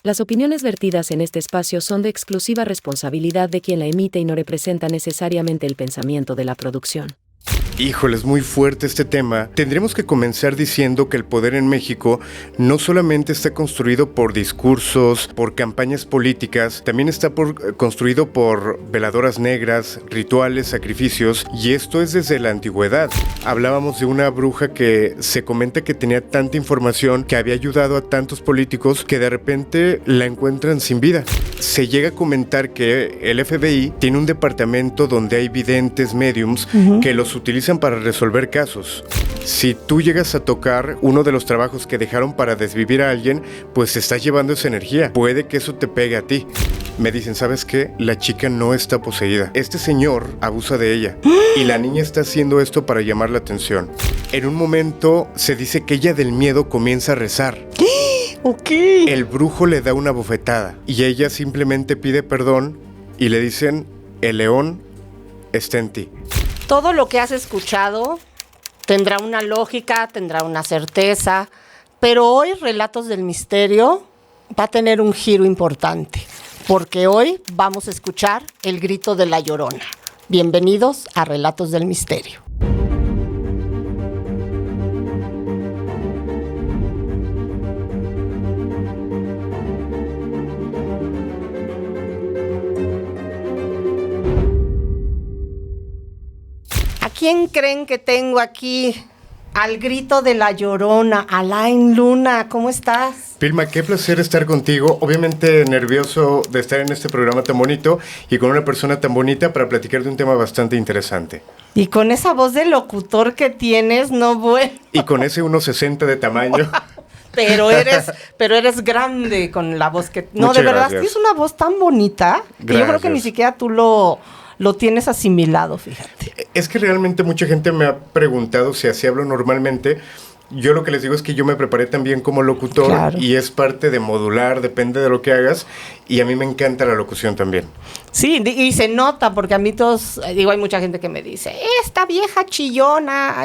Las opiniones vertidas en este espacio son de exclusiva responsabilidad de quien la emite y no representa necesariamente el pensamiento de la producción. Híjole, es muy fuerte este tema. Tendremos que comenzar diciendo que el poder en México no solamente está construido por discursos, por campañas políticas, también está construido por veladoras negras, rituales, sacrificios, y esto es desde la antigüedad. Hablábamos de una bruja que se comenta que tenía tanta información, que había ayudado a tantos políticos, que de repente la encuentran sin vida. Se llega a comentar que el FBI tiene un departamento donde hay videntes, mediums, que los utilizan para resolver casos. Si tú llegas a tocar uno de los trabajos que dejaron para desvivir a alguien, pues te estás llevando esa energía. Puede que eso te pegue a ti. Me dicen, ¿sabes qué? La chica no está poseída. Este señor abusa de ella. Y la niña está haciendo esto para llamar la atención. En un momento se dice que ella del miedo comienza a rezar. Ok. El brujo le da una bofetada y ella simplemente pide perdón y le dicen, el león está en ti. Todo lo que has escuchado tendrá una lógica, tendrá una certeza, pero hoy Relatos del Misterio va a tener un giro importante, porque hoy vamos a escuchar el grito de la Llorona. Bienvenidos a Relatos del Misterio. ¿Quién creen que tengo aquí al grito de la Llorona? Alain Luna, ¿cómo estás? Vilma, qué placer estar contigo. Obviamente nervioso de estar en este programa tan bonito y con una persona tan bonita para platicar de un tema bastante interesante. Y con esa voz de locutor que tienes, no bueno. Y con ese 1.60 de tamaño. Pero eres grande con la voz que... No, Muchas de verdad, gracias. tienes una voz tan bonita que yo creo que ni siquiera tú lo tienes asimilado, fíjate. Es que realmente mucha gente me ha preguntado si así hablo normalmente. Yo lo que les digo es que yo me preparé también como locutor, claro, y es parte de modular, depende de lo que hagas, y a mí me encanta la locución también. Sí, y se nota, porque a mí todos, digo, hay mucha gente que me dice, esta vieja chillona,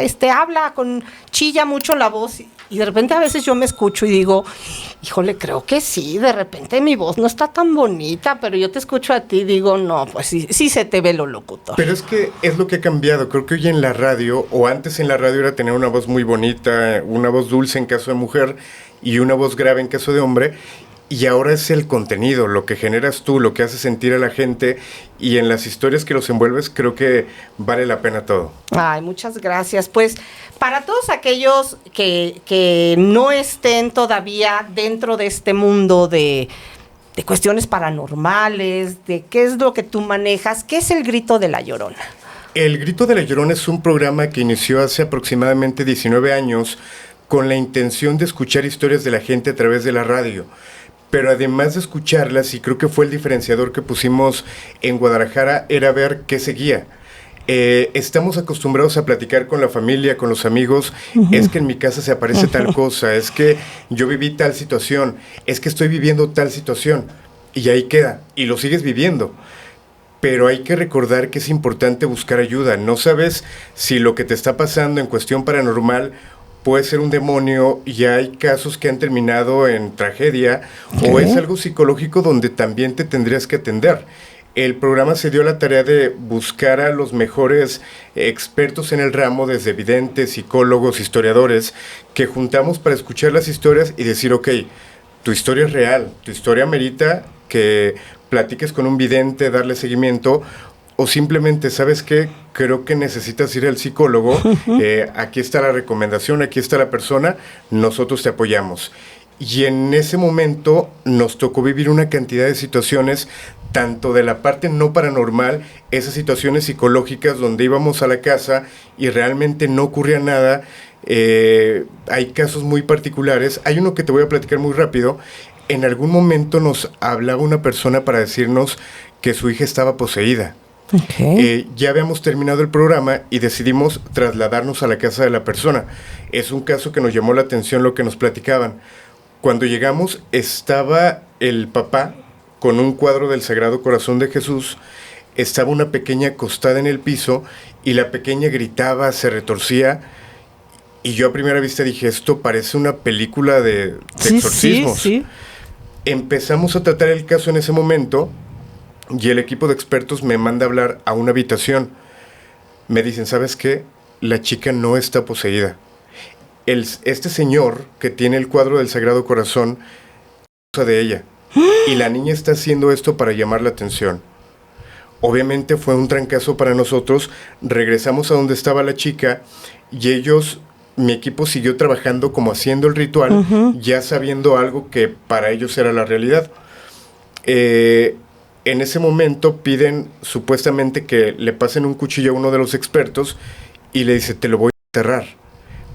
chilla mucho la voz, y de repente a veces yo me escucho y digo, híjole, creo que sí, de repente mi voz no está tan bonita, pero yo te escucho a ti y digo, no, pues sí se te ve lo locutor. Pero es que es lo que ha cambiado. Creo que hoy en la radio, o antes en la radio era tener una voz muy bonita, una voz dulce en caso de mujer y una voz grave en caso de hombre. Y ahora es el contenido, lo que generas tú, lo que haces sentir a la gente, y en las historias que los envuelves, creo que vale la pena todo. Ay, muchas gracias. Pues para todos aquellos que no estén todavía dentro de este mundo de cuestiones paranormales, de qué es lo que tú manejas, ¿qué es el grito de la Llorona? El grito de la Llorona es un programa que inició hace aproximadamente 19 años con la intención de escuchar historias de la gente a través de la radio. Pero además de escucharlas, y creo que fue el diferenciador que pusimos en Guadalajara, era ver qué seguía. Estamos acostumbrados a platicar con la familia, con los amigos, es que en mi casa se aparece tal cosa, es que yo viví tal situación, es que estoy viviendo tal situación, y ahí queda, y lo sigues viviendo. Pero hay que recordar que es importante buscar ayuda. No sabes si lo que te está pasando en cuestión paranormal puede ser un demonio, y hay casos que han terminado en tragedia, o es algo psicológico donde también te tendrías que atender. El programa se dio la tarea de buscar a los mejores expertos en el ramo, desde videntes, psicólogos, historiadores, que juntamos para escuchar las historias y decir, ok, tu historia es real, tu historia amerita que platiques con un vidente, darle seguimiento, o simplemente, ¿sabes qué? Creo que necesitas ir al psicólogo, aquí está la recomendación, aquí está la persona, nosotros te apoyamos. Y en ese momento nos tocó vivir una cantidad de situaciones, tanto de la parte no paranormal, esas situaciones psicológicas donde íbamos a la casa y realmente no ocurría nada. Hay casos muy particulares, hay uno que te voy a platicar muy rápido. En algún momento nos hablaba una persona para decirnos que su hija estaba poseída. Okay. Ya habíamos terminado el programa y decidimos trasladarnos a la casa de la persona. Es un caso que nos llamó la atención lo que nos platicaban. Cuando llegamos estaba el papá con un cuadro del Sagrado Corazón de Jesús, estaba una pequeña acostada en el piso y la pequeña gritaba, se retorcía, y yo a primera vista dije, esto parece una película de exorcismos. Sí. Empezamos a tratar el caso en ese momento y el equipo de expertos me manda a hablar a una habitación. Me dicen, ¿sabes qué? La chica no está poseída. Este señor que tiene el cuadro del Sagrado Corazón abusa de ella. Y la niña está haciendo esto para llamar la atención. Obviamente fue un trancazo para nosotros. Regresamos a donde estaba la chica y mi equipo siguió trabajando como haciendo el ritual, ya sabiendo algo que para ellos era la realidad. En ese momento piden supuestamente que le pasen un cuchillo a uno de los expertos y le dice, te lo voy a enterrar.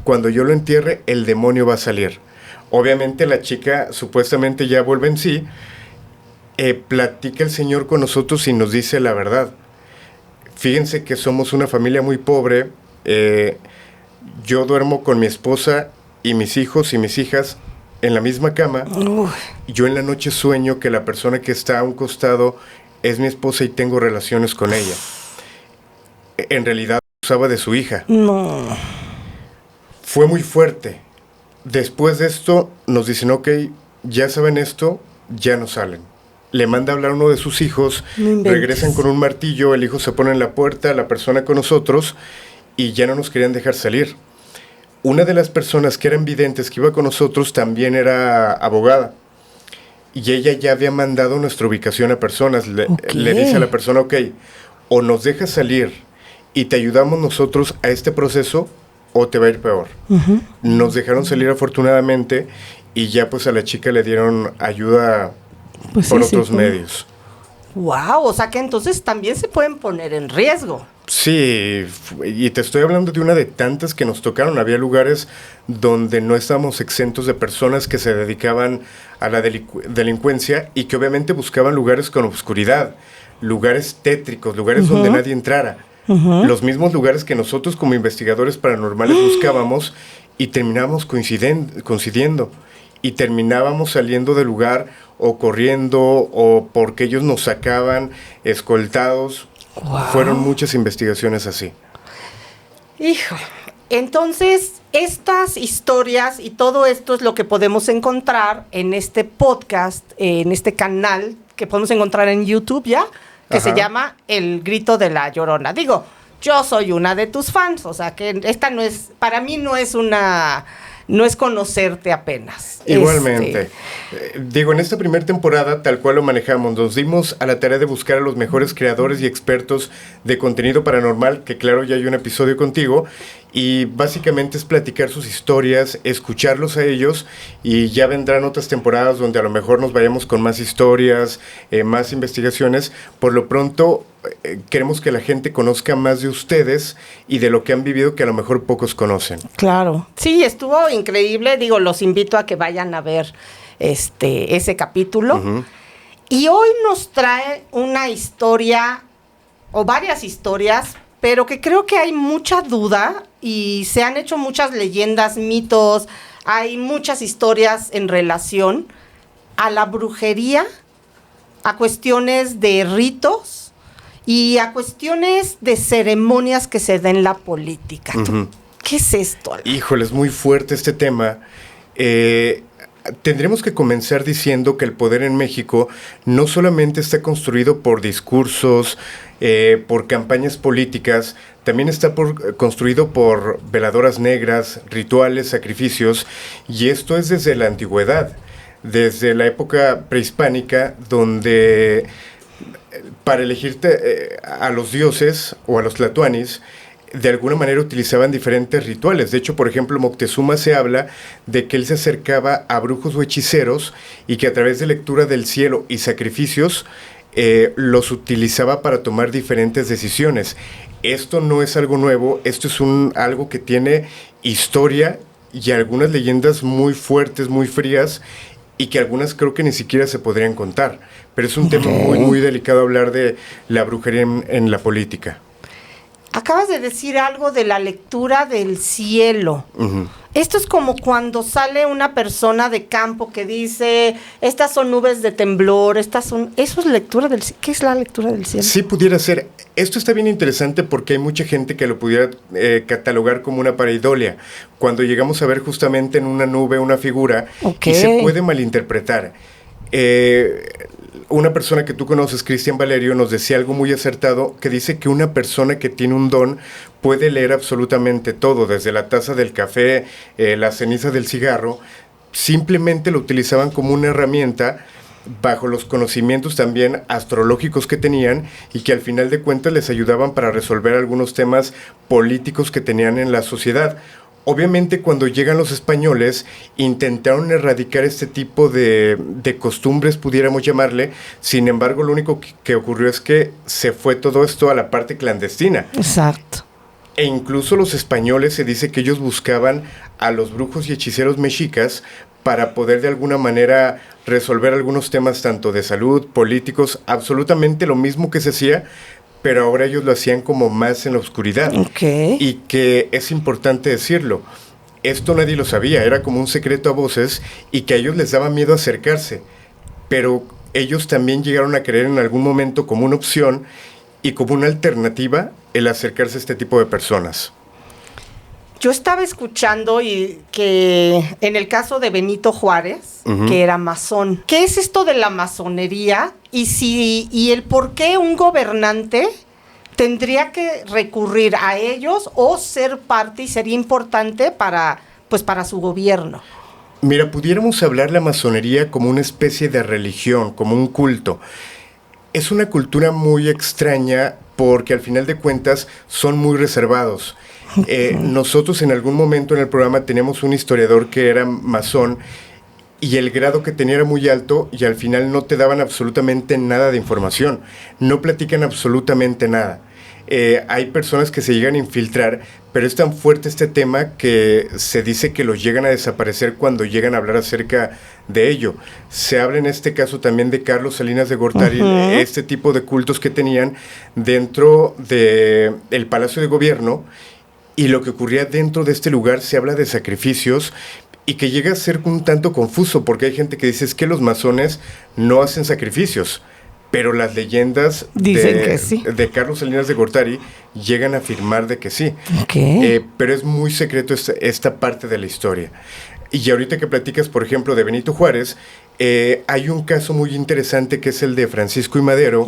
Cuando yo lo entierre, el demonio va a salir. Obviamente la chica supuestamente ya vuelve en sí. Platica el señor con nosotros y nos dice la verdad. Fíjense que somos una familia muy pobre. Yo duermo con mi esposa y mis hijos y mis hijas en la misma cama. Yo en la noche sueño que la persona que está a un costado es mi esposa y tengo relaciones con ella. En realidad abusaba de su hija. No. Fue muy fuerte. Después de esto nos dicen, ok, ya saben esto, ya no salen. Le manda a hablar a uno de sus hijos, regresan con un martillo, el hijo se pone en la puerta, la persona con nosotros, y ya no nos querían dejar salir. Una de las personas que eran videntes que iba con nosotros también era abogada. Y ella ya había mandado nuestra ubicación a personas. Le dice a la persona, ok, o nos dejas salir y te ayudamos nosotros a este proceso, o te va a ir peor. Nos dejaron salir afortunadamente y ya pues a la chica le dieron ayuda por otros medios. Wow, o sea que entonces también se pueden poner en riesgo. Sí, y te estoy hablando de una de tantas que nos tocaron. Había lugares donde no estábamos exentos de personas que se dedicaban a la delincuencia y que obviamente buscaban lugares con oscuridad, lugares tétricos, lugares donde nadie entrara. Los mismos lugares que nosotros como investigadores paranormales buscábamos y terminábamos coincidiendo y terminábamos saliendo del lugar o corriendo o porque ellos nos sacaban escoltados. Wow. Fueron muchas investigaciones así. Hijo, entonces estas historias y todo esto es lo que podemos encontrar en este podcast, en este canal que podemos encontrar en YouTube ya, que se llama El Grito de la Llorona. Digo, yo soy una de tus fans, o sea que esta no es, para mí no es conocerte apenas. Igualmente. Digo, en esta primera temporada, tal cual lo manejamos, nos dimos a la tarea de buscar a los mejores creadores y expertos de contenido paranormal, que claro, ya hay un episodio contigo, y básicamente es platicar sus historias, escucharlos a ellos, y ya vendrán otras temporadas donde a lo mejor nos vayamos con más historias, más investigaciones. Por lo pronto, queremos que la gente conozca más de ustedes y de lo que han vivido que a lo mejor pocos conocen. Claro. Sí, estuvo increíble. Digo, los invito a que vayan a ver ese capítulo. Y hoy nos trae una historia, o varias historias, pero que creo que hay mucha duda y se han hecho muchas leyendas, mitos, hay muchas historias en relación a la brujería, a cuestiones de ritos y a cuestiones de ceremonias que se den en la política. ¿Qué es esto, Álvaro? Híjole, es muy fuerte este tema. Tendremos que comenzar diciendo que el poder en México no solamente está construido por discursos, por campañas políticas, también está construido por veladoras negras, rituales, sacrificios, y esto es desde la antigüedad, desde la época prehispánica, donde para elegirte a los dioses o a los tlatoanis, de alguna manera utilizaban diferentes rituales. De hecho, por ejemplo, Moctezuma se habla de que él se acercaba a brujos o hechiceros y que a través de lectura del cielo y sacrificios los utilizaba para tomar diferentes decisiones. Esto no es algo nuevo, esto es algo que tiene historia y algunas leyendas muy fuertes, muy frías, y que algunas creo que ni siquiera se podrían contar. Pero es un tema muy, muy delicado hablar de la brujería en la política. Acabas de decir algo de la lectura del cielo. Esto es como cuando sale una persona de campo que dice, estas son nubes de temblor, ¿eso es lectura del cielo? ¿Qué es la lectura del cielo? Sí, pudiera ser. Esto está bien interesante porque hay mucha gente que lo pudiera catalogar como una pareidolia. Cuando llegamos a ver justamente en una nube una figura, y se puede malinterpretar. Una persona que tú conoces, Cristian Valerio, nos decía algo muy acertado, que dice que una persona que tiene un don puede leer absolutamente todo, desde la taza del café, la ceniza del cigarro. Simplemente lo utilizaban como una herramienta bajo los conocimientos también astrológicos que tenían y que al final de cuentas les ayudaban para resolver algunos temas políticos que tenían en la sociedad. Obviamente cuando llegan los españoles intentaron erradicar este tipo de costumbres, pudiéramos llamarle. Sin embargo, lo único que ocurrió es que se fue todo esto a la parte clandestina. Exacto. E incluso los españoles, se dice que ellos buscaban a los brujos y hechiceros mexicas para poder de alguna manera resolver algunos temas tanto de salud, políticos, absolutamente lo mismo que se hacía, pero ahora ellos lo hacían como más en la oscuridad. Okay. Y que es importante decirlo, esto nadie lo sabía, era como un secreto a voces y que a ellos les daba miedo acercarse, pero ellos también llegaron a creer en algún momento como una opción y como una alternativa el acercarse a este tipo de personas. Yo estaba escuchando y que en el caso de Benito Juárez, que era masón, ¿qué es esto de la masonería? Y el por qué un gobernante tendría que recurrir a ellos o ser parte y sería importante para su gobierno. Mira, pudiéramos hablar la masonería como una especie de religión, como un culto. Es una cultura muy extraña porque al final de cuentas son muy reservados. Nosotros en algún momento en el programa teníamos un historiador que era masón y el grado que tenía era muy alto y al final no te daban absolutamente nada de información, no platican absolutamente nada. Hay personas que se llegan a infiltrar, pero es tan fuerte este tema que se dice que los llegan a desaparecer cuando llegan a hablar acerca de ello. Se habla en este caso también de Carlos Salinas de Gortari, este tipo de cultos que tenían dentro del Palacio de Gobierno. Y lo que ocurría dentro de este lugar, se habla de sacrificios y que llega a ser un tanto confuso porque hay gente que dice es que los masones no hacen sacrificios, pero las leyendas dicen que sí. De Carlos Salinas de Gortari llegan a afirmar de que sí. Okay. Pero es muy secreto esta parte de la historia. Y ahorita que platicas, por ejemplo, de Benito Juárez, hay un caso muy interesante que es el de Francisco I. Madero.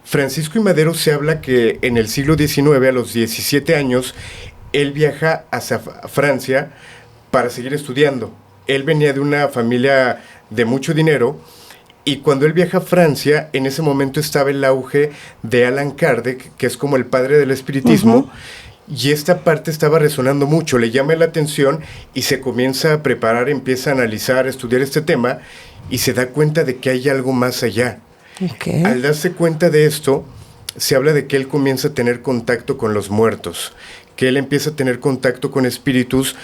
Francisco I. Madero se habla que en el siglo XIX, a los 17 años, él viaja hacia Francia para seguir estudiando. Él venía de una familia de mucho dinero y cuando él viaja a Francia, en ese momento estaba el auge de Allan Kardec, que es como el padre del espiritismo, y esta parte estaba resonando mucho, le llama la atención y se comienza a preparar, empieza a analizar, a estudiar este tema y se da cuenta de que hay algo más allá. Okay. Al darse cuenta de esto, se habla de que él comienza a tener contacto con los muertos, que él empieza a tener contacto con espíritus,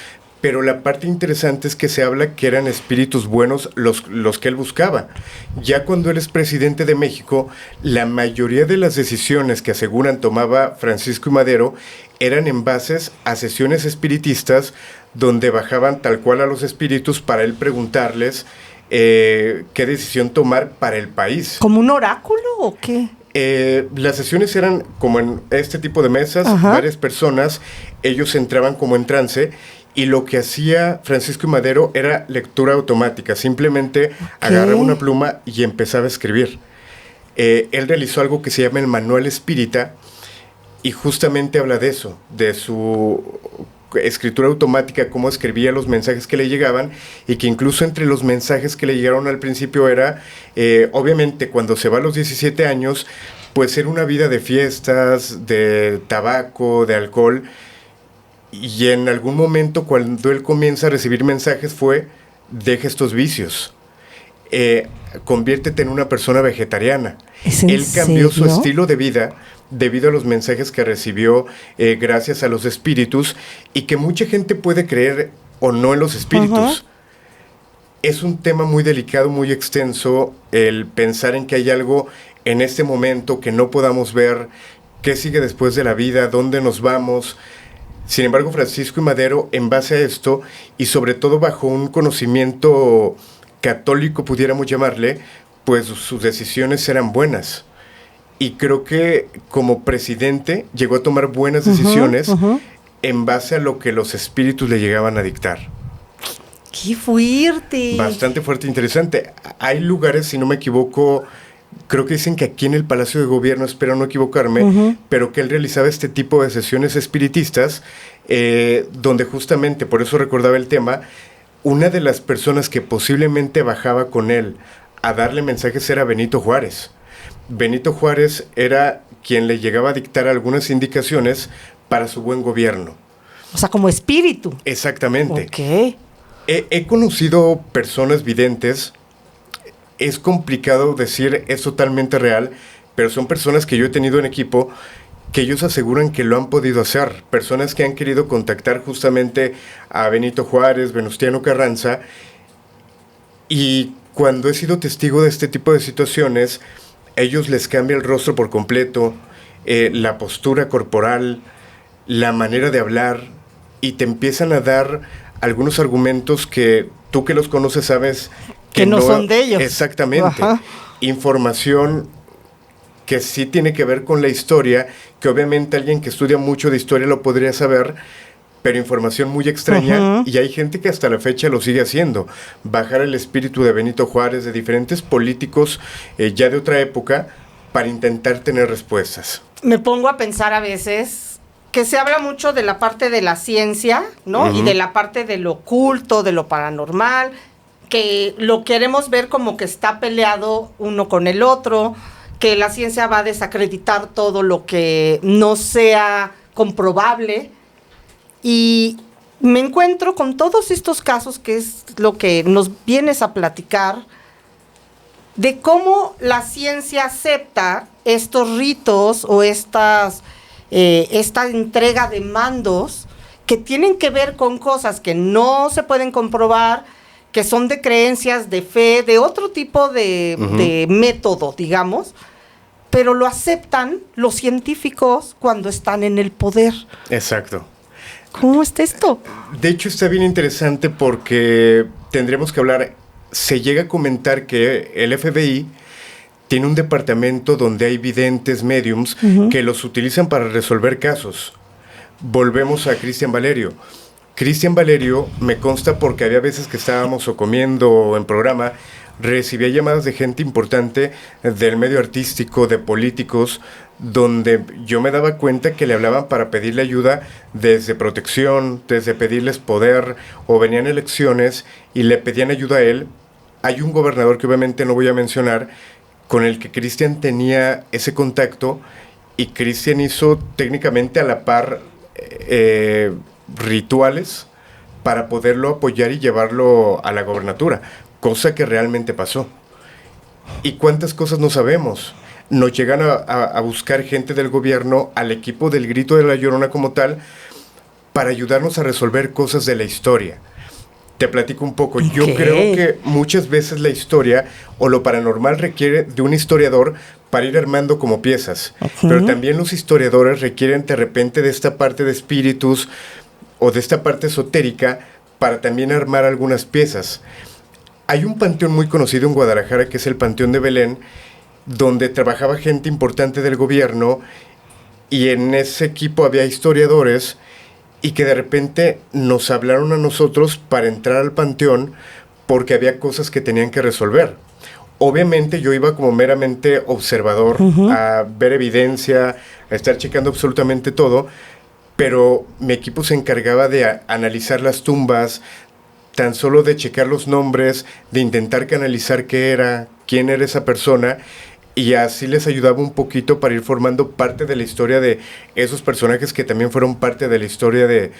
pero la parte interesante es que se habla que eran espíritus buenos los que él buscaba. Ya cuando él es presidente de México, la mayoría de las decisiones que aseguran tomaba Francisco I. Madero eran en bases a sesiones espiritistas donde bajaban tal cual a los espíritus para él preguntarles qué decisión tomar para el país. ¿Como un oráculo o qué? Las sesiones eran como en este tipo de mesas, varias personas, ellos entraban como en trance y lo que hacía Francisco I. Madero era lectura automática, simplemente agarraba una pluma y empezaba a escribir. Él realizó algo que se llama el Manual Espírita y justamente habla de eso, de su escritura automática, cómo escribía los mensajes que le llegaban y que incluso entre los mensajes que le llegaron al principio era, obviamente cuando se va a los 17 años, pues era una vida de fiestas, de tabaco, de alcohol, y en algún momento cuando él comienza a recibir mensajes fue, deja estos vicios, conviértete en una persona vegetariana. Él cambió su estilo de vida debido a los mensajes que recibió gracias a los espíritus y que mucha gente puede creer o no en los espíritus. Es un tema muy delicado, muy extenso, el pensar en que hay algo en este momento que no podamos ver, qué sigue después de la vida, dónde nos vamos. Sin embargo, Francisco I. Madero, en base a esto, y sobre todo bajo un conocimiento católico, pudiéramos llamarle, pues sus decisiones eran buenas. Y creo que como presidente llegó a tomar buenas decisiones en base a lo que los espíritus le llegaban a dictar. ¡Qué fuerte! Bastante fuerte e interesante. Hay lugares, si no me equivoco, creo que dicen que aquí en el Palacio de Gobierno, espero no equivocarme, pero que él realizaba este tipo de sesiones espiritistas, donde justamente, por eso recordaba el tema, una de las personas que posiblemente bajaba con él a darle mensajes era Benito Juárez. Benito Juárez era quien le llegaba a dictar algunas indicaciones para su buen gobierno. O sea, como espíritu. Exactamente. Ok. He conocido personas videntes. Es complicado decir es totalmente real, pero son personas que yo he tenido en equipo que ellos aseguran que lo han podido hacer. Personas que han querido contactar justamente a Benito Juárez, Venustiano Carranza, y cuando he sido testigo de este tipo de situaciones, ellos les cambia el rostro por completo, la postura corporal, la manera de hablar, y te empiezan a dar algunos argumentos que tú que los conoces sabes que no son de ellos. Exactamente. Ajá. Información que sí tiene que ver con la historia, que obviamente alguien que estudia mucho de historia lo podría saber, pero información muy extraña, y hay gente que hasta la fecha lo sigue haciendo. Bajar el espíritu de Benito Juárez, de diferentes políticos ya de otra época, para intentar tener respuestas. Me pongo a pensar a veces que se habla mucho de la parte de la ciencia, ¿no? Y de la parte de lo oculto, de lo paranormal, que lo queremos ver como que está peleado uno con el otro, que la ciencia va a desacreditar todo lo que no sea comprobable. Y me encuentro con todos estos casos, que es lo que nos vienes a platicar, de cómo la ciencia acepta estos ritos o esta entrega de mandos que tienen que ver con cosas que no se pueden comprobar, que son de creencias, de fe, de otro tipo de método, digamos, pero lo aceptan los científicos cuando están en el poder. Exacto. ¿Cómo está esto? De hecho, está bien interesante porque tendremos que hablar. Se llega a comentar que el FBI tiene un departamento donde hay videntes, mediums, que los utilizan para resolver casos. Volvemos a Cristian Valerio. Cristian Valerio me consta porque había veces que estábamos o comiendo o en programa, recibía llamadas de gente importante del medio artístico, de políticos, donde yo me daba cuenta que le hablaban para pedirle ayuda desde protección, desde pedirles poder, o venían elecciones y le pedían ayuda a él. Hay un gobernador que obviamente no voy a mencionar, con el que Cristian tenía ese contacto, y Cristian hizo técnicamente a la par rituales para poderlo apoyar y llevarlo a la gobernatura, cosa que realmente pasó. ¿Y cuántas cosas no sabemos? Nos llegan a buscar gente del gobierno, al equipo del Grito de la Llorona como tal, para ayudarnos a resolver cosas de la historia. Te platico un poco. Yo creo que muchas veces la historia o lo paranormal requiere de un historiador para ir armando como piezas. Pero también los historiadores requieren de repente de esta parte de espíritus o de esta parte esotérica para también armar algunas piezas. Hay un panteón muy conocido en Guadalajara, que es el Panteón de Belén, donde trabajaba gente importante del gobierno, y en ese equipo había historiadores, y que de repente nos hablaron a nosotros para entrar al panteón porque había cosas que tenían que resolver. Obviamente yo iba como meramente observador, a ver evidencia, a estar checando absolutamente todo, pero mi equipo se encargaba de analizar las tumbas, tan solo de checar los nombres, de intentar canalizar qué era, quién era esa persona, y así les ayudaba un poquito para ir formando parte de la historia de esos personajes que también fueron parte de la historia de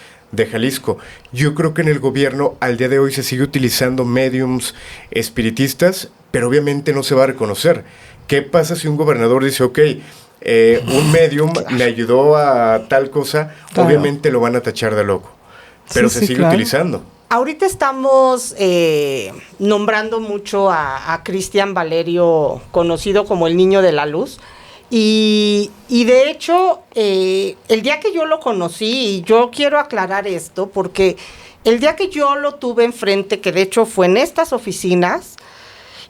Jalisco. Yo creo que en el gobierno al día de hoy se sigue utilizando mediums espiritistas, pero obviamente no se va a reconocer. ¿Qué pasa si un gobernador dice, ok, un medium me ayudó a tal cosa? Claro. Obviamente lo van a tachar de loco, pero se sigue utilizando. Ahorita estamos nombrando mucho a Cristian Valerio, conocido como el Niño de la Luz, y de hecho, el día que yo lo conocí, y yo quiero aclarar esto, porque el día que yo lo tuve enfrente, que de hecho fue en estas oficinas,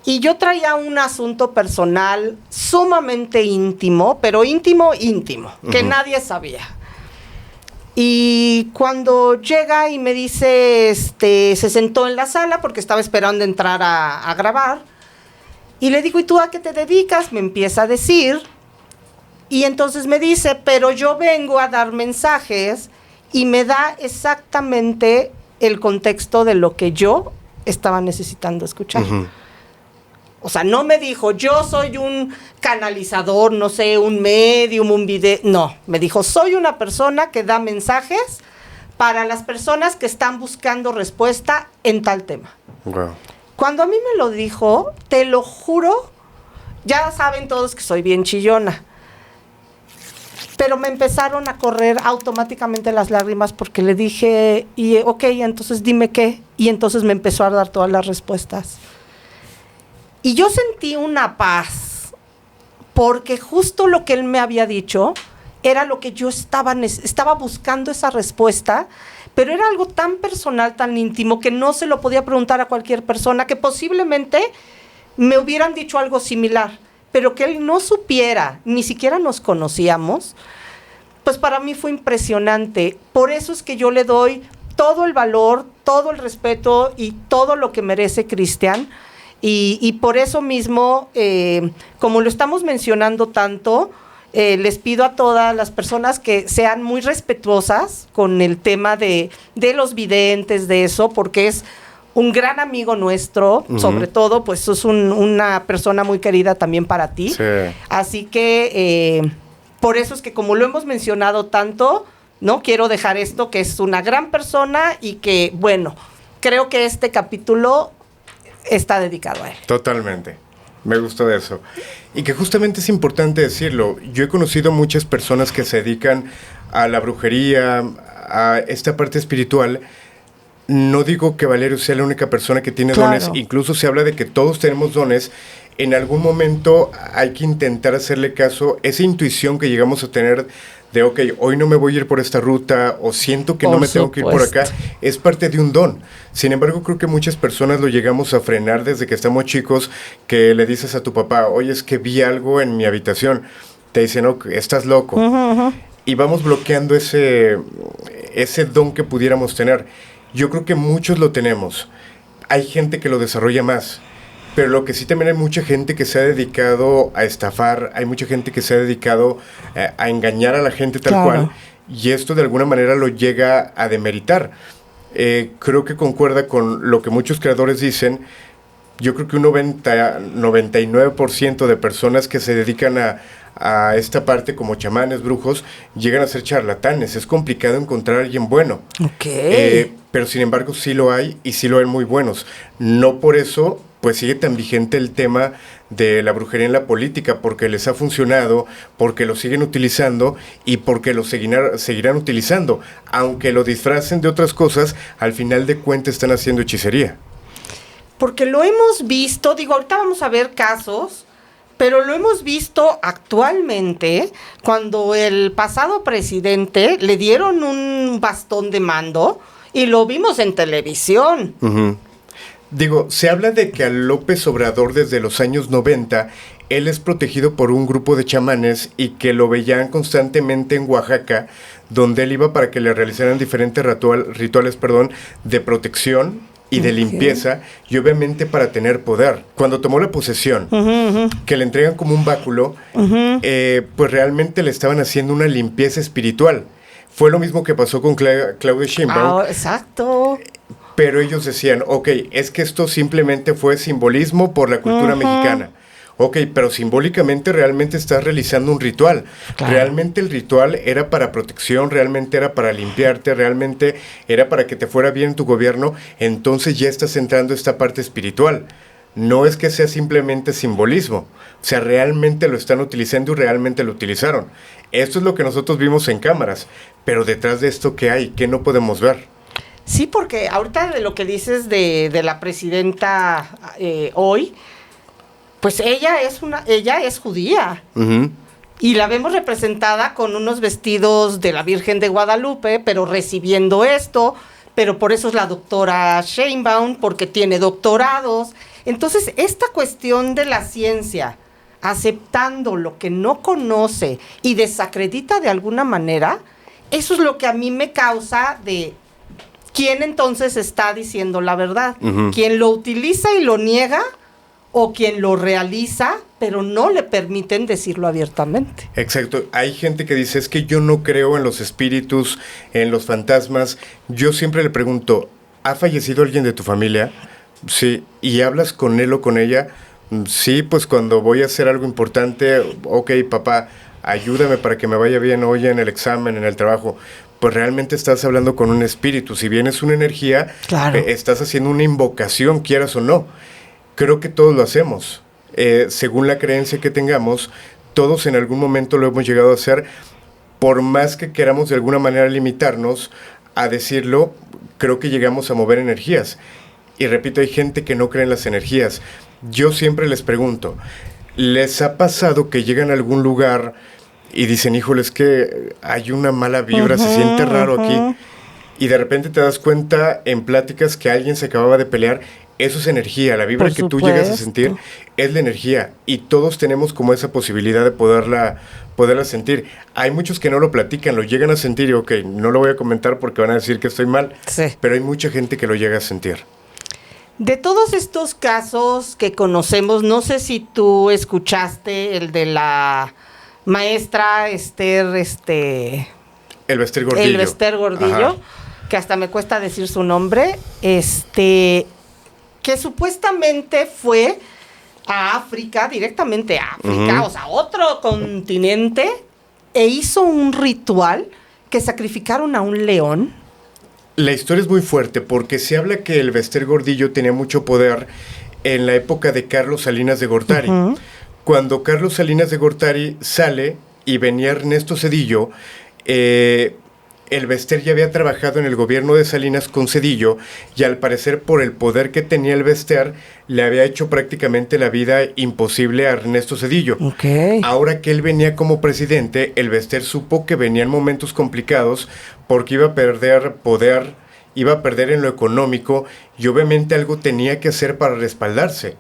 y yo traía un asunto personal sumamente íntimo, pero íntimo, que nadie sabía. Y cuando llega y me dice, se sentó en la sala porque estaba esperando entrar a grabar. Y le digo, ¿y tú a qué te dedicas? Me empieza a decir. Y entonces me dice, pero yo vengo a dar mensajes, y me da exactamente el contexto de lo que yo estaba necesitando escuchar. Uh-huh. O sea, no me dijo, yo soy un canalizador, no sé, un medium, un video. No, me dijo, soy una persona que da mensajes para las personas que están buscando respuesta en tal tema. Wow. Cuando a mí me lo dijo, te lo juro, ya saben todos que soy bien chillona, pero me empezaron a correr automáticamente las lágrimas porque le dije, ok, entonces dime qué. Y entonces me empezó a dar todas las respuestas. Y yo sentí una paz, porque justo lo que él me había dicho era lo que yo estaba buscando, esa respuesta, pero era algo tan personal, tan íntimo, que no se lo podía preguntar a cualquier persona, que posiblemente me hubieran dicho algo similar, pero que él no supiera, ni siquiera nos conocíamos, pues para mí fue impresionante. Por eso es que yo le doy todo el valor, todo el respeto y todo lo que merece Cristian. Y por eso mismo, como lo estamos mencionando tanto, les pido a todas las personas que sean muy respetuosas con el tema de los videntes, de eso, porque es un gran amigo nuestro, uh-huh. Sobre todo, pues es una persona muy querida también para ti. Sí. Así que, por eso es que como lo hemos mencionado tanto, ¿no? Quiero dejar esto, que es una gran persona y que, bueno, creo que este capítulo está dedicado a él. Totalmente. Me gustó de eso. Y que justamente es importante decirlo. Yo he conocido muchas personas que se dedican a la brujería, a esta parte espiritual. No digo que Valerio sea la única persona que tiene dones. Incluso se habla de que todos tenemos dones. En algún momento hay que intentar hacerle caso. Esa intuición que llegamos a tener de, ok, hoy no me voy a ir por esta ruta, o siento que no me tengo que ir por acá, es parte de un don. Sin embargo, creo que muchas personas lo llegamos a frenar desde que estamos chicos, que le dices a tu papá, oye, es que vi algo en mi habitación. Te dicen, no, estás loco. Uh-huh, uh-huh. Y vamos bloqueando ese don que pudiéramos tener. Yo creo que muchos lo tenemos. Hay gente que lo desarrolla más. Pero lo que sí también hay mucha gente que se ha dedicado a estafar, hay mucha gente que se ha dedicado a engañar a la gente tal cual, y esto de alguna manera lo llega a demeritar. Creo que concuerda con lo que muchos creadores dicen. Yo creo que un 99% de personas que se dedican a esta parte como chamanes, brujos, llegan a ser charlatanes. Es complicado encontrar a alguien bueno. Okay. Pero sin embargo sí lo hay, y sí lo hay muy buenos. No por eso pues sigue tan vigente el tema de la brujería en la política, porque les ha funcionado, porque lo siguen utilizando y porque lo seguirán utilizando. Aunque lo disfracen de otras cosas, al final de cuentas están haciendo hechicería. Porque lo hemos visto, digo, ahorita vamos a ver casos, pero lo hemos visto actualmente cuando el pasado presidente le dieron un bastón de mando y lo vimos en televisión. Uh-huh. Digo, se habla de que a López Obrador desde los años 90, él es protegido por un grupo de chamanes y que lo veían constantemente en Oaxaca, donde él iba para que le realizaran diferentes rituales de protección y de limpieza, y obviamente para tener poder. Cuando tomó la posesión, uh-huh. que le entregan como un báculo, uh-huh. Pues realmente le estaban haciendo una limpieza espiritual. Fue lo mismo que pasó con Claudia Sheinbaum. Exacto. Pero ellos decían, ok, es que esto simplemente fue simbolismo por la cultura uh-huh. mexicana. Ok, pero simbólicamente realmente estás realizando un ritual. Claro. Realmente el ritual era para protección, realmente era para limpiarte, realmente era para que te fuera bien en tu gobierno. Entonces ya estás entrando a esta parte espiritual. No es que sea simplemente simbolismo. O sea, realmente lo están utilizando y realmente lo utilizaron. Esto es lo que nosotros vimos en cámaras. Pero detrás de esto, ¿qué hay? ¿Qué no podemos ver? Sí, porque ahorita de lo que dices de la presidenta hoy, pues ella es judía. Uh-huh. Y la vemos representada con unos vestidos de la Virgen de Guadalupe, pero recibiendo esto, pero por eso es la doctora Sheinbaum, porque tiene doctorados. Entonces, esta cuestión de la ciencia, aceptando lo que no conoce y desacredita de alguna manera, Eso es lo que a mí me causa de quién entonces está diciendo la verdad. Ujú. ¿Quién lo utiliza y lo niega o quien lo realiza pero no le permiten decirlo abiertamente? Exacto. Hay gente que dice, es que yo no creo en los espíritus, en los fantasmas. Yo siempre le pregunto, ¿ha fallecido alguien de tu familia? Sí. ¿Y hablas con él o con ella? Sí, pues cuando voy a hacer algo importante, ok, papá, ayúdame para que me vaya bien hoy en el examen, en el trabajo. Pues realmente estás hablando con un espíritu. Si bien es una energía, Claro. estás haciendo una invocación, quieras o no. Creo que todos lo hacemos. Según la creencia que tengamos, todos en algún momento lo hemos llegado a hacer. Por más que queramos de alguna manera limitarnos a decirlo, creo que llegamos a mover energías. Y repito, hay gente que no cree en las energías. Yo siempre les pregunto, ¿les ha pasado que llegan a algún lugar y dicen, híjole, es que hay una mala vibra, se siente raro aquí? Y de repente te das cuenta en pláticas que alguien se acababa de pelear. Eso es energía, la vibra Por que tú llegas a supuesto. sentir es la energía. Y todos tenemos como esa posibilidad de poderla sentir. Hay muchos que no lo platican, lo llegan a sentir y ok, no lo voy a comentar porque van a decir que estoy mal. Sí. Pero hay mucha gente que lo llega a sentir. De todos estos casos que conocemos, no sé si tú escuchaste el de la maestra Esther, El vestir gordillo. el Esther Gordillo, Ajá. que hasta me cuesta decir su nombre, que supuestamente fue a África, directamente a África, Ujú. o sea, otro continente, e hizo un ritual que sacrificaron a un león. La historia es muy fuerte porque se habla que el Bester Gordillo tenía mucho poder en la época de Carlos Salinas de Gortari. Ujú. Cuando Carlos Salinas de Gortari sale y venía Ernesto Zedillo, el Bester ya había trabajado en el gobierno de Salinas con Zedillo y al parecer por el poder que tenía el Bester le había hecho prácticamente la vida imposible a Ernesto Zedillo. Ok. Ahora que él venía como presidente, el Bester supo que venían momentos complicados porque iba a perder poder, iba a perder en lo económico y obviamente algo tenía que hacer para respaldarse.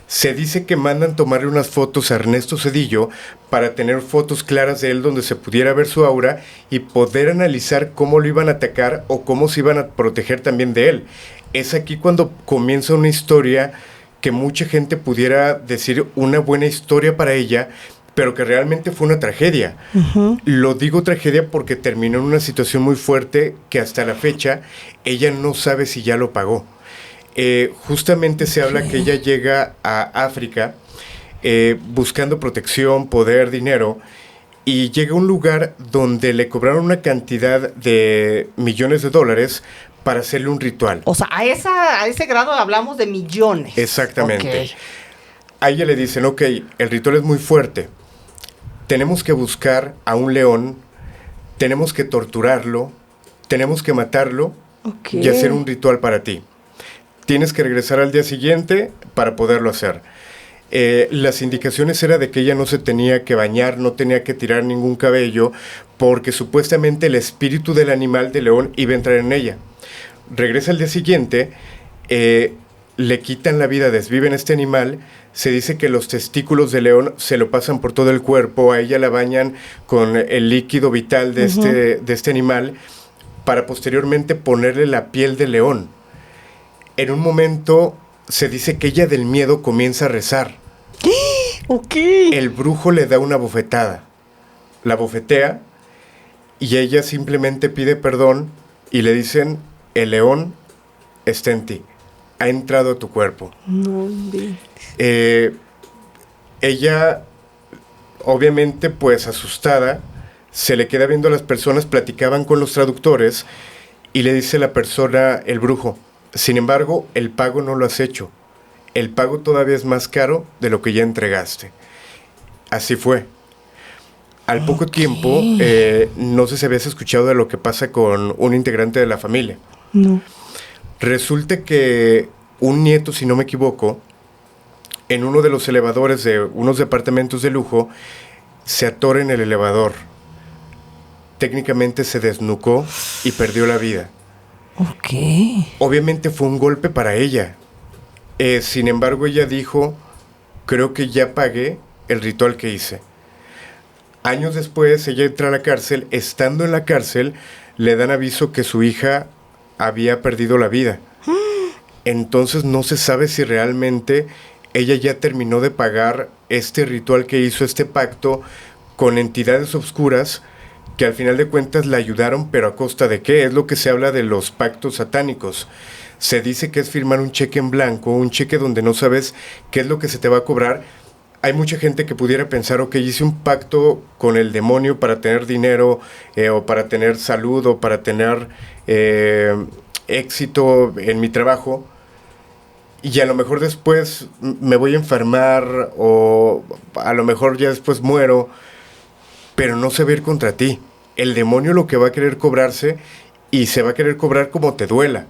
Se dice que mandan tomarle unas fotos a Ernesto Zedillo para tener fotos claras de él donde se pudiera ver su aura y poder analizar cómo lo iban a atacar o cómo se iban a proteger también de él. Es aquí cuando comienza una historia que mucha gente pudiera decir una buena historia para ella, pero que realmente fue una tragedia. Lo digo tragedia porque terminó en una situación muy fuerte que hasta la fecha ella no sabe si ya lo pagó. Justamente se habla que ella llega a África buscando protección, poder, dinero, y llega a un lugar donde le cobraron una cantidad de millones de dólares para hacerle un ritual. O sea, a ese grado hablamos de millones. Exactamente. Ok. A ella le dicen, ok, el ritual es muy fuerte, tenemos que buscar a un león, tenemos que torturarlo, tenemos que matarlo Ok. y hacer un ritual para ti. Tienes que regresar al día siguiente para poderlo hacer. Las indicaciones era de que ella no se tenía que bañar, no tenía que tirar ningún cabello, porque supuestamente el espíritu del animal de león iba a entrar en ella. Regresa al día siguiente, le quitan la vida, desviven este animal. Se dice que los testículos de león se lo pasan por todo el cuerpo, a ella la bañan con el líquido vital de este animal para posteriormente ponerle la piel de león. En un momento se dice que ella del miedo comienza a rezar. Ok. El brujo le da una bofetada, la bofetea y ella simplemente pide perdón y le dicen, el león está en ti, ha entrado a tu cuerpo. No inventes. Ella, obviamente, pues asustada, se le queda viendo a las personas, platicaban con los traductores y le dice la persona, el brujo, sin embargo, el pago no lo has hecho. El pago todavía es más caro de lo que ya entregaste. Así fue. Al poco tiempo, no sé si habías escuchado de lo que pasa con un integrante de la familia. No. Resulta que un nieto, si no me equivoco, en uno de los elevadores de unos departamentos de lujo, se atora en el elevador. Técnicamente se desnucó y perdió la vida. Ok. Obviamente fue un golpe para ella. Sin embargo, ella dijo, creo que ya pagué el ritual que hice. Años después, ella entra a la cárcel. Estando en la cárcel, le dan aviso que su hija había perdido la vida. Entonces no se sabe si realmente ella ya terminó de pagar este ritual que hizo, este pacto con entidades oscuras que al final de cuentas la ayudaron, pero ¿a costa de qué? Es lo que se habla de los pactos satánicos. Se dice que es firmar un cheque en blanco, un cheque donde no sabes qué es lo que se te va a cobrar. Hay mucha gente que pudiera pensar, ok, hice un pacto con el demonio para tener dinero, o para tener salud, o para tener éxito en mi trabajo, y a lo mejor después me voy a enfermar, o a lo mejor ya después muero, pero no se va a ir contra ti. El demonio lo que va a querer cobrarse, y se va a querer cobrar como te duela.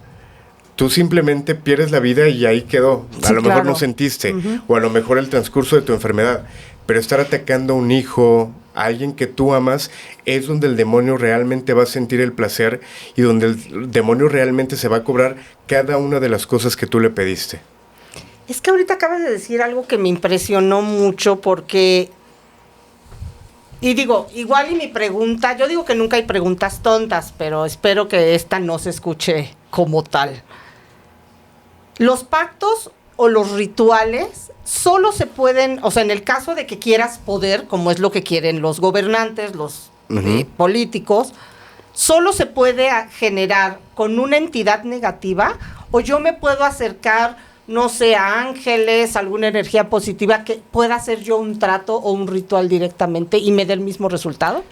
Tú simplemente pierdes la vida y ahí quedó. Sí, A lo mejor claro. no sentiste, o a lo mejor el transcurso de tu enfermedad, pero estar atacando a un hijo, a alguien que tú amas, es donde el demonio realmente va a sentir el placer, y donde el demonio realmente se va a cobrar cada una de las cosas que tú le pediste. Es que ahorita acabas de decir algo que me impresionó mucho porque, y digo, igual y mi pregunta, yo digo que nunca hay preguntas tontas, pero espero que esta no se escuche como tal. Los pactos o los rituales solo se pueden, o sea, en el caso de que quieras poder, como es lo que quieren los gobernantes, los políticos, solo se puede generar con una entidad negativa, o yo me puedo acercar, no sé, a ángeles, alguna energía positiva, que pueda hacer yo un trato o un ritual directamente y me dé el mismo resultado.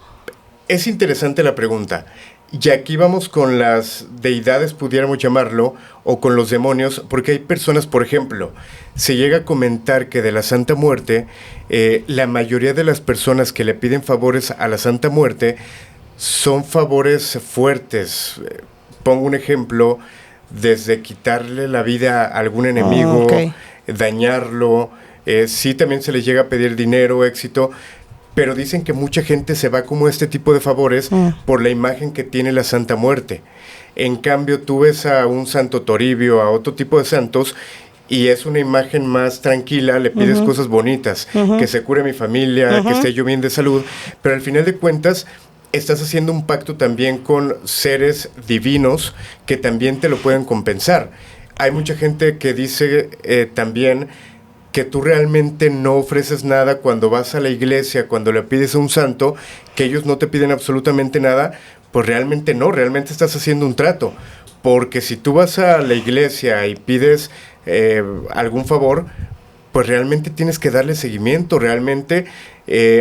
Es interesante la pregunta. Y aquí vamos con las deidades, pudiéramos llamarlo, o con los demonios, porque hay personas, por ejemplo, se llega a comentar que de la Santa Muerte, la mayoría de las personas que le piden favores a la Santa Muerte son favores fuertes. Pongo un ejemplo, desde quitarle la vida a algún enemigo, Okay. dañarlo, sí también se les llega a pedir dinero, éxito, pero dicen que mucha gente se va como este tipo de favores por la imagen que tiene la Santa Muerte. En cambio, tú ves a un Santo Toribio, a otro tipo de santos, y es una imagen más tranquila, le pides cosas bonitas, que se cure mi familia, que esté yo bien de salud, pero al final de cuentas estás haciendo un pacto también con seres divinos que también te lo pueden compensar. Hay mucha gente que dice también que tú realmente no ofreces nada cuando vas a la iglesia, cuando le pides a un santo, que ellos no te piden absolutamente nada, pues realmente no, realmente estás haciendo un trato. Porque si tú vas a la iglesia y pides algún favor, pues realmente tienes que darle seguimiento, realmente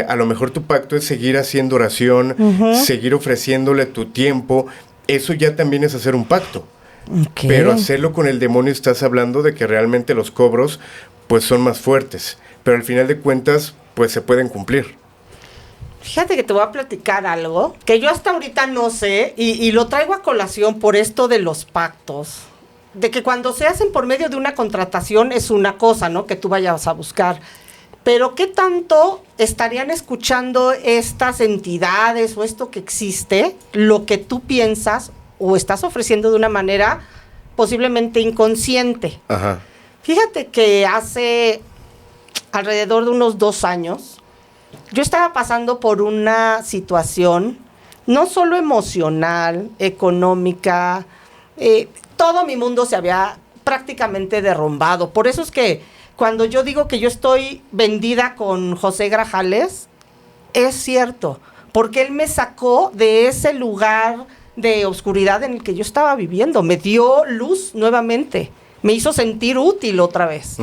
a lo mejor tu pacto es seguir haciendo oración, seguir ofreciéndole tu tiempo, eso ya también es hacer un pacto. Okay. Pero hacerlo con el demonio estás hablando de que realmente los cobros pues son más fuertes, pero al final de cuentas pues se pueden cumplir. Fíjate que te voy a platicar algo que yo hasta ahorita no sé, y lo traigo a colación por esto de los pactos. De que cuando se hacen por medio de una contratación es una cosa, ¿no? Que tú vayas a buscar. Pero ¿qué tanto estarían escuchando estas entidades o esto que existe, lo que tú piensas o estás ofreciendo de una manera posiblemente inconsciente? Ajá. Fíjate que hace alrededor de unos 2 años, yo estaba pasando por una situación no solo emocional, económica, todo mi mundo se había prácticamente derrumbado. Por eso es que cuando yo digo que yo estoy vendida con José Grajales, es cierto, porque él me sacó de ese lugar de oscuridad en el que yo estaba viviendo, me dio luz nuevamente, me hizo sentir útil otra vez.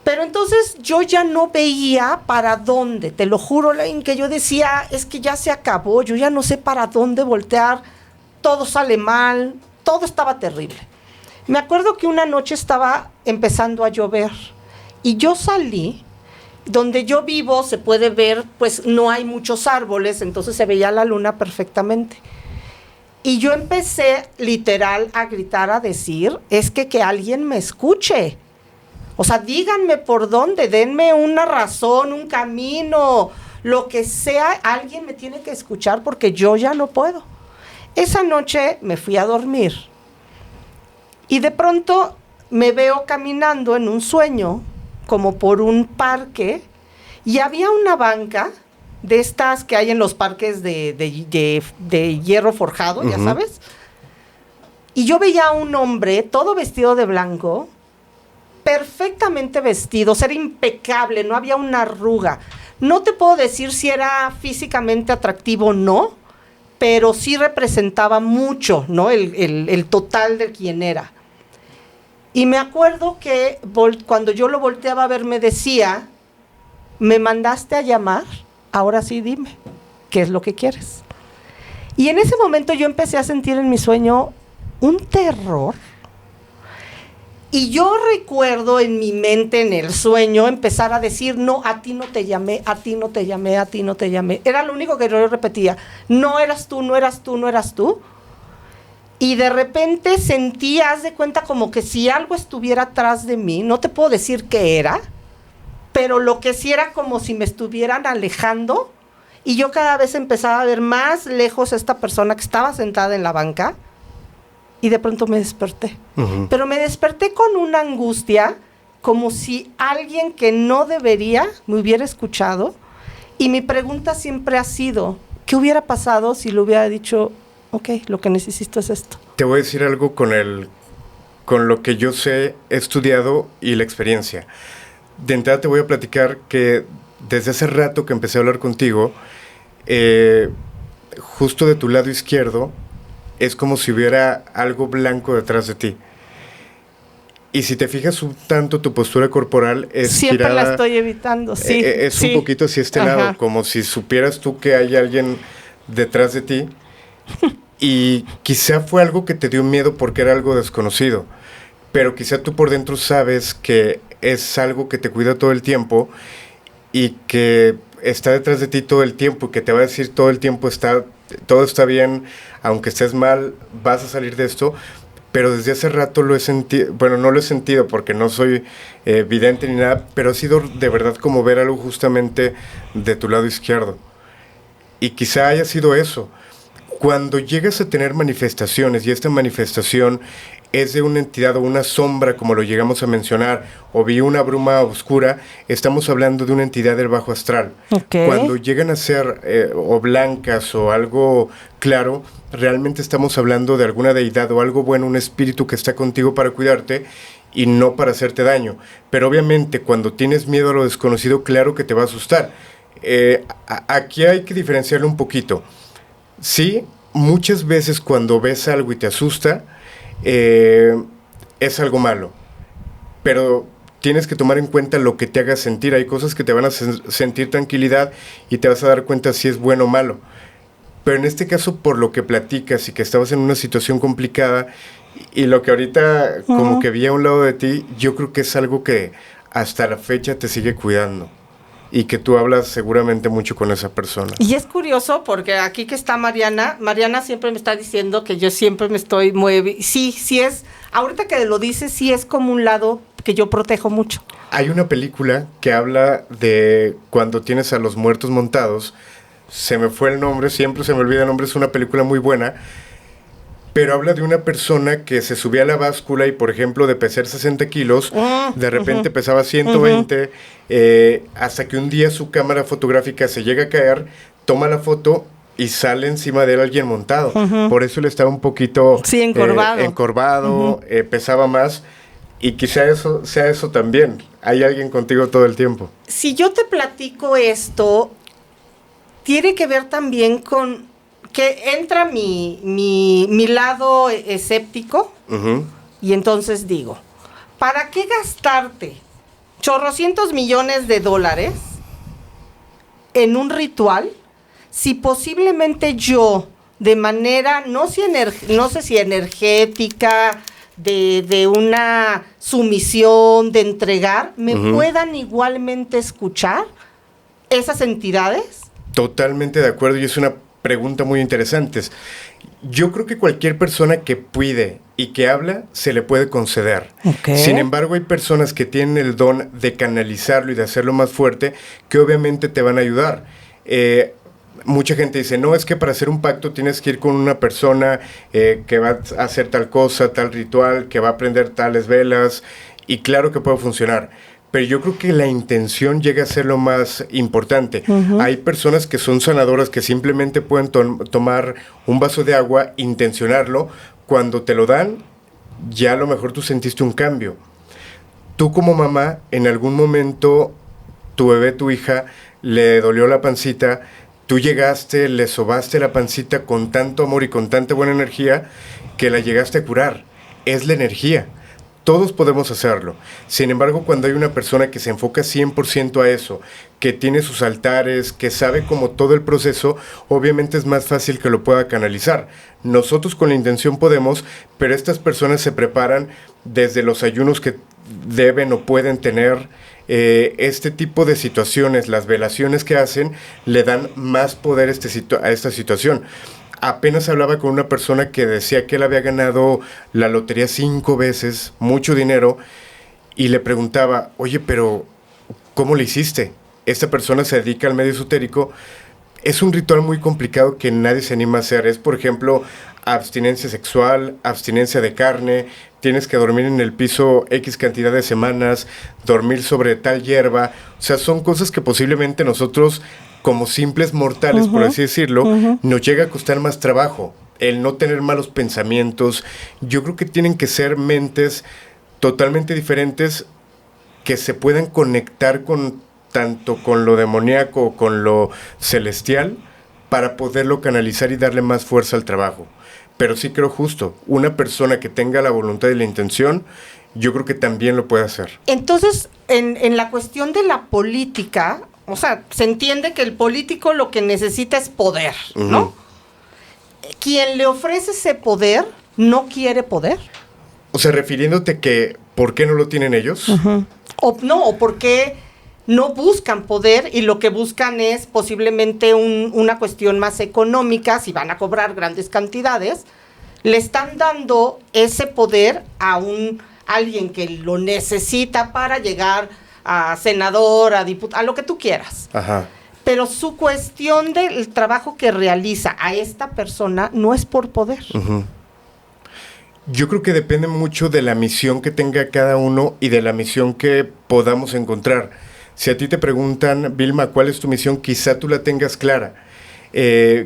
Pero entonces yo ya no veía para dónde, te lo juro, Lain, que yo decía, es que ya se acabó, yo ya no sé para dónde voltear, todo sale mal, todo estaba terrible. Me acuerdo que una noche estaba empezando a llover y yo salí, donde yo vivo se puede ver, pues no hay muchos árboles, entonces se veía la luna perfectamente. Y yo empecé literal a gritar, a decir, es que alguien me escuche. O sea, díganme por dónde, denme una razón, un camino, lo que sea, alguien me tiene que escuchar porque yo ya no puedo. Esa noche me fui a dormir y de pronto me veo caminando en un sueño, como por un parque, y había una banca de estas que hay en los parques de hierro forjado, ya sabes. Y yo veía a un hombre todo vestido de blanco, perfectamente vestido, o sea, era impecable, no había una arruga. No te puedo decir si era físicamente atractivo o no, pero sí representaba mucho, ¿no? El total de quién era. Y me acuerdo que cuando yo lo volteaba a ver me decía, ¿me mandaste a llamar? Ahora sí dime, ¿qué es lo que quieres? Y en ese momento yo empecé a sentir en mi sueño un terror. Y yo recuerdo en mi mente, en el sueño, empezar a decir, no, a ti no te llamé, a ti no te llamé, a ti no te llamé. Era lo único que yo repetía, no eras tú, no eras tú, no eras tú. Y de repente sentí, haz de cuenta, como que si algo estuviera atrás de mí, no te puedo decir qué era, pero lo que sí era como si me estuvieran alejando, y yo cada vez empezaba a ver más lejos a esta persona que estaba sentada en la banca, y de pronto me desperté. Pero me desperté con una angustia, como si alguien que no debería me hubiera escuchado, y mi pregunta siempre ha sido, ¿qué hubiera pasado si le hubiera dicho, ok, lo que necesito es esto? Te voy a decir algo con lo que yo sé, he estudiado y la experiencia. De entrada te voy a platicar que desde hace rato que empecé a hablar contigo, justo de tu lado izquierdo, es como si hubiera algo blanco detrás de ti. Y si te fijas un tanto, tu postura corporal es siempre girada, la estoy evitando, sí. Es un poquito hacia este lado, como si supieras tú que hay alguien detrás de ti. Y quizá fue algo que te dio miedo porque era algo desconocido. Pero quizá tú por dentro sabes que es algo que te cuida todo el tiempo y que está detrás de ti todo el tiempo y que te va a decir todo el tiempo todo está bien, aunque estés mal, vas a salir de esto. Pero desde hace rato lo he sentido, bueno, no lo he sentido porque no soy vidente ni nada, pero ha sido de verdad como ver algo justamente de tu lado izquierdo. Y quizá haya sido eso. Cuando llegas a tener manifestaciones y esta manifestación es de una entidad o una sombra, como lo llegamos a mencionar, o vi una bruma oscura, estamos hablando de una entidad del bajo astral. Okay. Cuando llegan a ser o blancas o algo claro, realmente estamos hablando de alguna deidad o algo bueno, un espíritu que está contigo para cuidarte y no para hacerte daño. Pero obviamente cuando tienes miedo a lo desconocido, claro que te va a asustar. Aquí hay que diferenciarlo un poquito. Sí, muchas veces cuando ves algo y te asusta, es algo malo, pero tienes que tomar en cuenta lo que te haga sentir. Hay cosas que te van a sentir tranquilidad y te vas a dar cuenta si es bueno o malo, pero en este caso, por lo que platicas y que estabas en una situación complicada y lo que ahorita como que vi a un lado de ti, yo creo que es algo que hasta la fecha te sigue cuidando y que tú hablas seguramente mucho con esa persona. Y es curioso porque aquí que está Mariana siempre me está diciendo que yo siempre me estoy sí es, ahorita que lo dices, sí es como un lado que yo protejo mucho. Hay una película que habla de cuando tienes a los muertos montados, se me fue el nombre, siempre se me olvida el nombre, es una película muy buena, pero habla de una persona que se subía a la báscula y, por ejemplo, de pesar 60 kilos, de repente pesaba 120, hasta que un día su cámara fotográfica se llega a caer, toma la foto y sale encima de él alguien montado. Por eso él estaba un poquito encorvado, pesaba más, y quizá eso sea eso también. Hay alguien contigo todo el tiempo. Si yo te platico esto, tiene que ver también con que entra mi lado escéptico, y entonces digo, ¿para qué gastarte chorrocientos millones de dólares en un ritual si posiblemente yo, de manera, no sé si energética, de una sumisión, de entregar, me puedan igualmente escuchar esas entidades? Totalmente de acuerdo, y es una pregunta muy interesante. Yo creo que cualquier persona que pide y que habla, se le puede conceder. Okay. Sin embargo, hay personas que tienen el don de canalizarlo y de hacerlo más fuerte, que obviamente te van a ayudar. Mucha gente dice, no, es que para hacer un pacto tienes que ir con una persona que va a hacer tal cosa, tal ritual, que va a prender tales velas, y claro que puede funcionar. pero yo creo que la intención llega a ser lo más importante. Hay personas que son sanadoras que simplemente pueden tomar un vaso de agua, intencionarlo, cuando te lo dan, ya a lo mejor tú sentiste un cambio. Tú como mamá, en algún momento, tu bebé, tu hija, le dolió la pancita, tú llegaste, le sobaste la pancita con tanto amor y con tanta buena energía que la llegaste a curar. Es la energía. Todos podemos hacerlo. Sin embargo, cuando hay una persona que se enfoca 100% a eso, que tiene sus altares, que sabe como todo el proceso, obviamente es más fácil que lo pueda canalizar. Nosotros con la intención podemos, pero estas personas se preparan desde los ayunos que deben o pueden tener. Este tipo de situaciones, las velaciones que hacen, le dan más poder a esta situación. Apenas hablaba con una persona que decía que él había ganado la lotería 5 veces, mucho dinero, y le preguntaba, oye, pero ¿cómo le hiciste? Esta persona se dedica al medio esotérico. Es un ritual muy complicado que nadie se anima a hacer. Es, por ejemplo, abstinencia sexual, abstinencia de carne, tienes que dormir en el piso X cantidad de semanas, dormir sobre tal hierba. O sea, son cosas que posiblemente nosotros, como simples mortales, por así decirlo, nos llega a costar más trabajo. El no tener malos pensamientos. Yo creo que tienen que ser mentes totalmente diferentes que se puedan conectar con tanto con lo demoníaco o con lo celestial para poderlo canalizar y darle más fuerza al trabajo. Pero sí creo justo, una persona que tenga la voluntad y la intención, yo creo que también lo puede hacer. Entonces, en la cuestión de la política, o sea, se entiende que el político lo que necesita es poder, ¿no? Quien le ofrece ese poder no quiere poder. O sea, refiriéndote que, ¿por qué no lo tienen ellos? O por qué no buscan poder y lo que buscan es posiblemente una cuestión más económica, si van a cobrar grandes cantidades, le están dando ese poder a alguien que lo necesita para llegar a senador, a diputado, a lo que tú quieras. Ajá. Pero su cuestión del trabajo que realiza a esta persona no es por poder. Yo creo que depende mucho de la misión que tenga cada uno y de la misión que podamos encontrar. Si a ti te preguntan, Vilma, ¿cuál es tu misión? Quizá tú la tengas clara.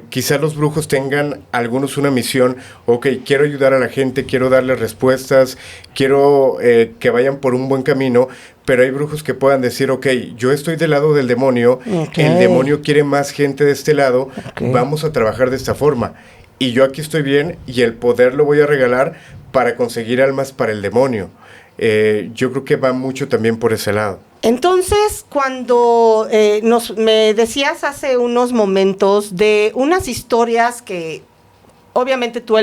Quizá los brujos tengan algunos una misión, ok, quiero ayudar a la gente, quiero darles respuestas, quiero que vayan por un buen camino, pero hay brujos que puedan decir, ok, yo estoy del lado del demonio, el demonio quiere más gente de este lado, vamos a trabajar de esta forma. Y yo aquí estoy bien y el poder lo voy a regalar para conseguir almas para el demonio. Yo creo que va mucho también por ese lado. Entonces, cuando me decías hace unos momentos de unas historias que obviamente tú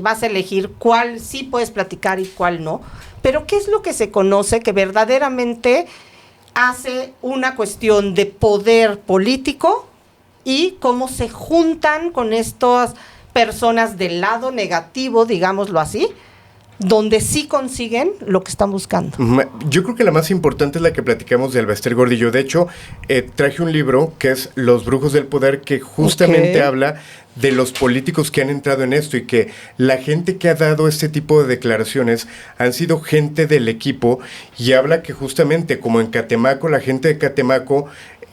vas a elegir cuál sí puedes platicar y cuál no, pero ¿qué es lo que se conoce que verdaderamente hace una cuestión de poder político y cómo se juntan con estas personas del lado negativo, digámoslo así, donde sí consiguen lo que están buscando? Yo creo que la más importante es la que platicamos de Albester Gordillo. De hecho, traje un libro que es Los Brujos del Poder, que justamente habla de los políticos que han entrado en esto y que la gente que ha dado este tipo de declaraciones han sido gente del equipo, y habla que justamente como en Catemaco, la gente de Catemaco,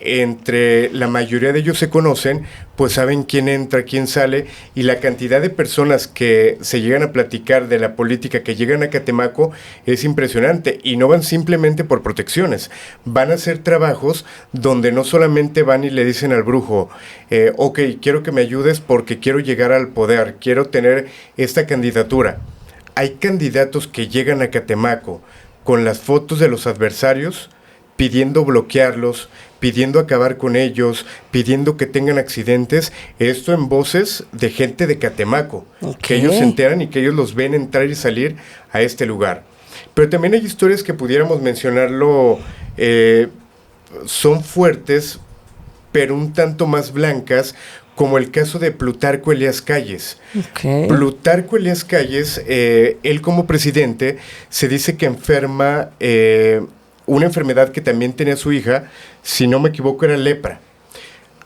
entre la mayoría de ellos se conocen, pues saben quién entra, quién sale, y la cantidad de personas que se llegan a platicar de la política, que llegan a Catemaco, es impresionante, y no van simplemente por protecciones, van a hacer trabajos donde no solamente van y le dicen al brujo, ok, quiero que me ayudes porque quiero llegar al poder, quiero tener esta candidatura. Hay candidatos que llegan a Catemaco con las fotos de los adversarios, pidiendo bloquearlos, pidiendo acabar con ellos, pidiendo que tengan accidentes, esto en voces de gente de Catemaco, que ellos se enteran y que ellos los ven entrar y salir a este lugar. Pero también hay historias que pudiéramos mencionarlo, son fuertes, pero un tanto más blancas, como el caso de Plutarco Elías Calles. Plutarco Elías Calles, él como presidente, se dice que enferma una enfermedad que también tenía su hija, si no me equivoco era lepra.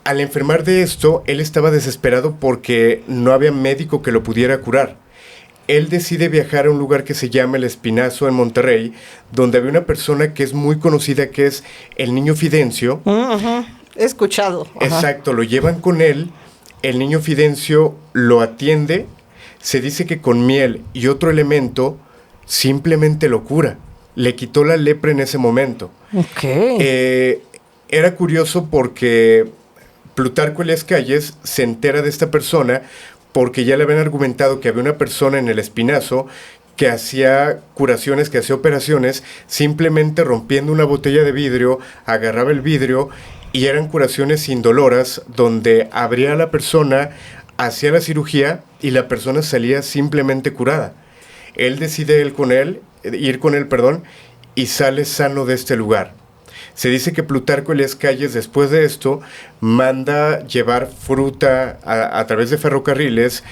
Al enfermar de esto, él estaba desesperado porque no había médico que lo pudiera curar. él decide viajar a un lugar que se llama El Espinazo en Monterrey, donde había una persona que es muy conocida, que es el niño Fidencio. He escuchado. Exacto, lo llevan con él, el niño Fidencio lo atiende, se dice que con miel y otro elemento simplemente lo cura. Le quitó la lepra en ese momento. Ok. Era curioso porque Plutarco Elías Calles se entera de esta persona porque ya le habían argumentado que había una persona en El Espinazo que hacía curaciones, que hacía operaciones, simplemente rompiendo una botella de vidrio, agarraba el vidrio y eran curaciones indoloras donde abría a la persona, hacía la cirugía y la persona salía simplemente curada. Él decide ir con él, y sale sano de este lugar. Se dice que Plutarco Elías Calles, después de esto, manda llevar fruta a través de ferrocarriles,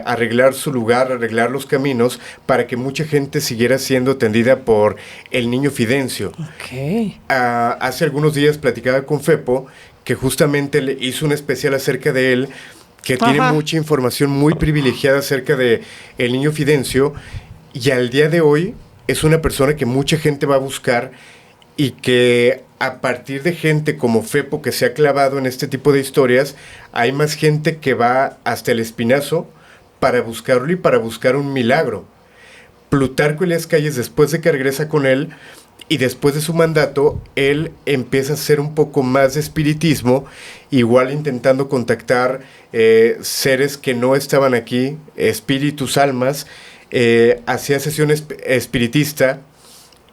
arreglar su lugar, arreglar los caminos, para que mucha gente siguiera siendo atendida por el niño Fidencio. Ok. Hace algunos días platicaba con Fepo, que justamente le hizo un especial acerca de él, que tiene mucha información muy privilegiada acerca de el niño Fidencio, y al día de hoy es una persona que mucha gente va a buscar, y que a partir de gente como Fepo que se ha clavado en este tipo de historias, hay más gente que va hasta El Espinazo para buscarlo y para buscar un milagro. Plutarco Elías Calles, después de que regresa con él y después de su mandato, él empieza a hacer un poco más de espiritismo, igual intentando contactar seres que no estaban aquí, espíritus, almas, hacía sesión espiritista,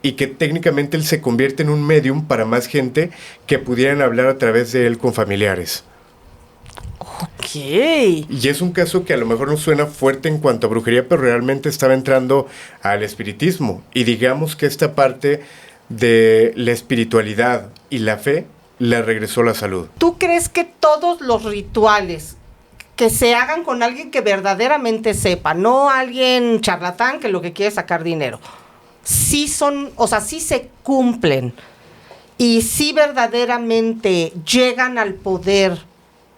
y que técnicamente él se convierte en un medium para más gente que pudieran hablar a través de él con familiares. Ok. Y es un caso que a lo mejor no suena fuerte en cuanto a brujería, pero realmente estaba entrando al espiritismo. Y digamos que esta parte de la espiritualidad y la fe le regresó la salud. ¿Tú crees que todos los rituales que se hagan con alguien que verdaderamente sepa, no alguien charlatán que lo que quiere es sacar dinero, sí son, o sea, sí se cumplen y sí verdaderamente llegan al poder?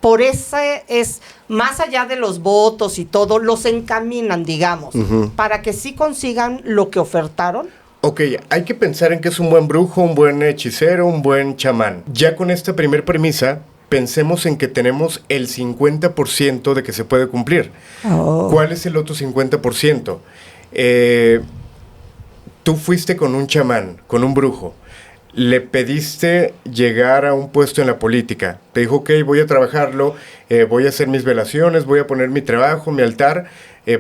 Por eso es, más allá de los votos y todo, los encaminan, digamos, para que sí consigan lo que ofertaron. Ok, hay que pensar en que es un buen brujo, un buen hechicero, un buen chamán. Ya con esta primer premisa, pensemos en que tenemos el 50% de que se puede cumplir. ¿Cuál es el otro 50%? Tú fuiste con un chamán, con un brujo, le pediste llegar a un puesto en la política, te dijo, ok, voy a trabajarlo, voy a hacer mis velaciones, voy a poner mi trabajo, mi altar,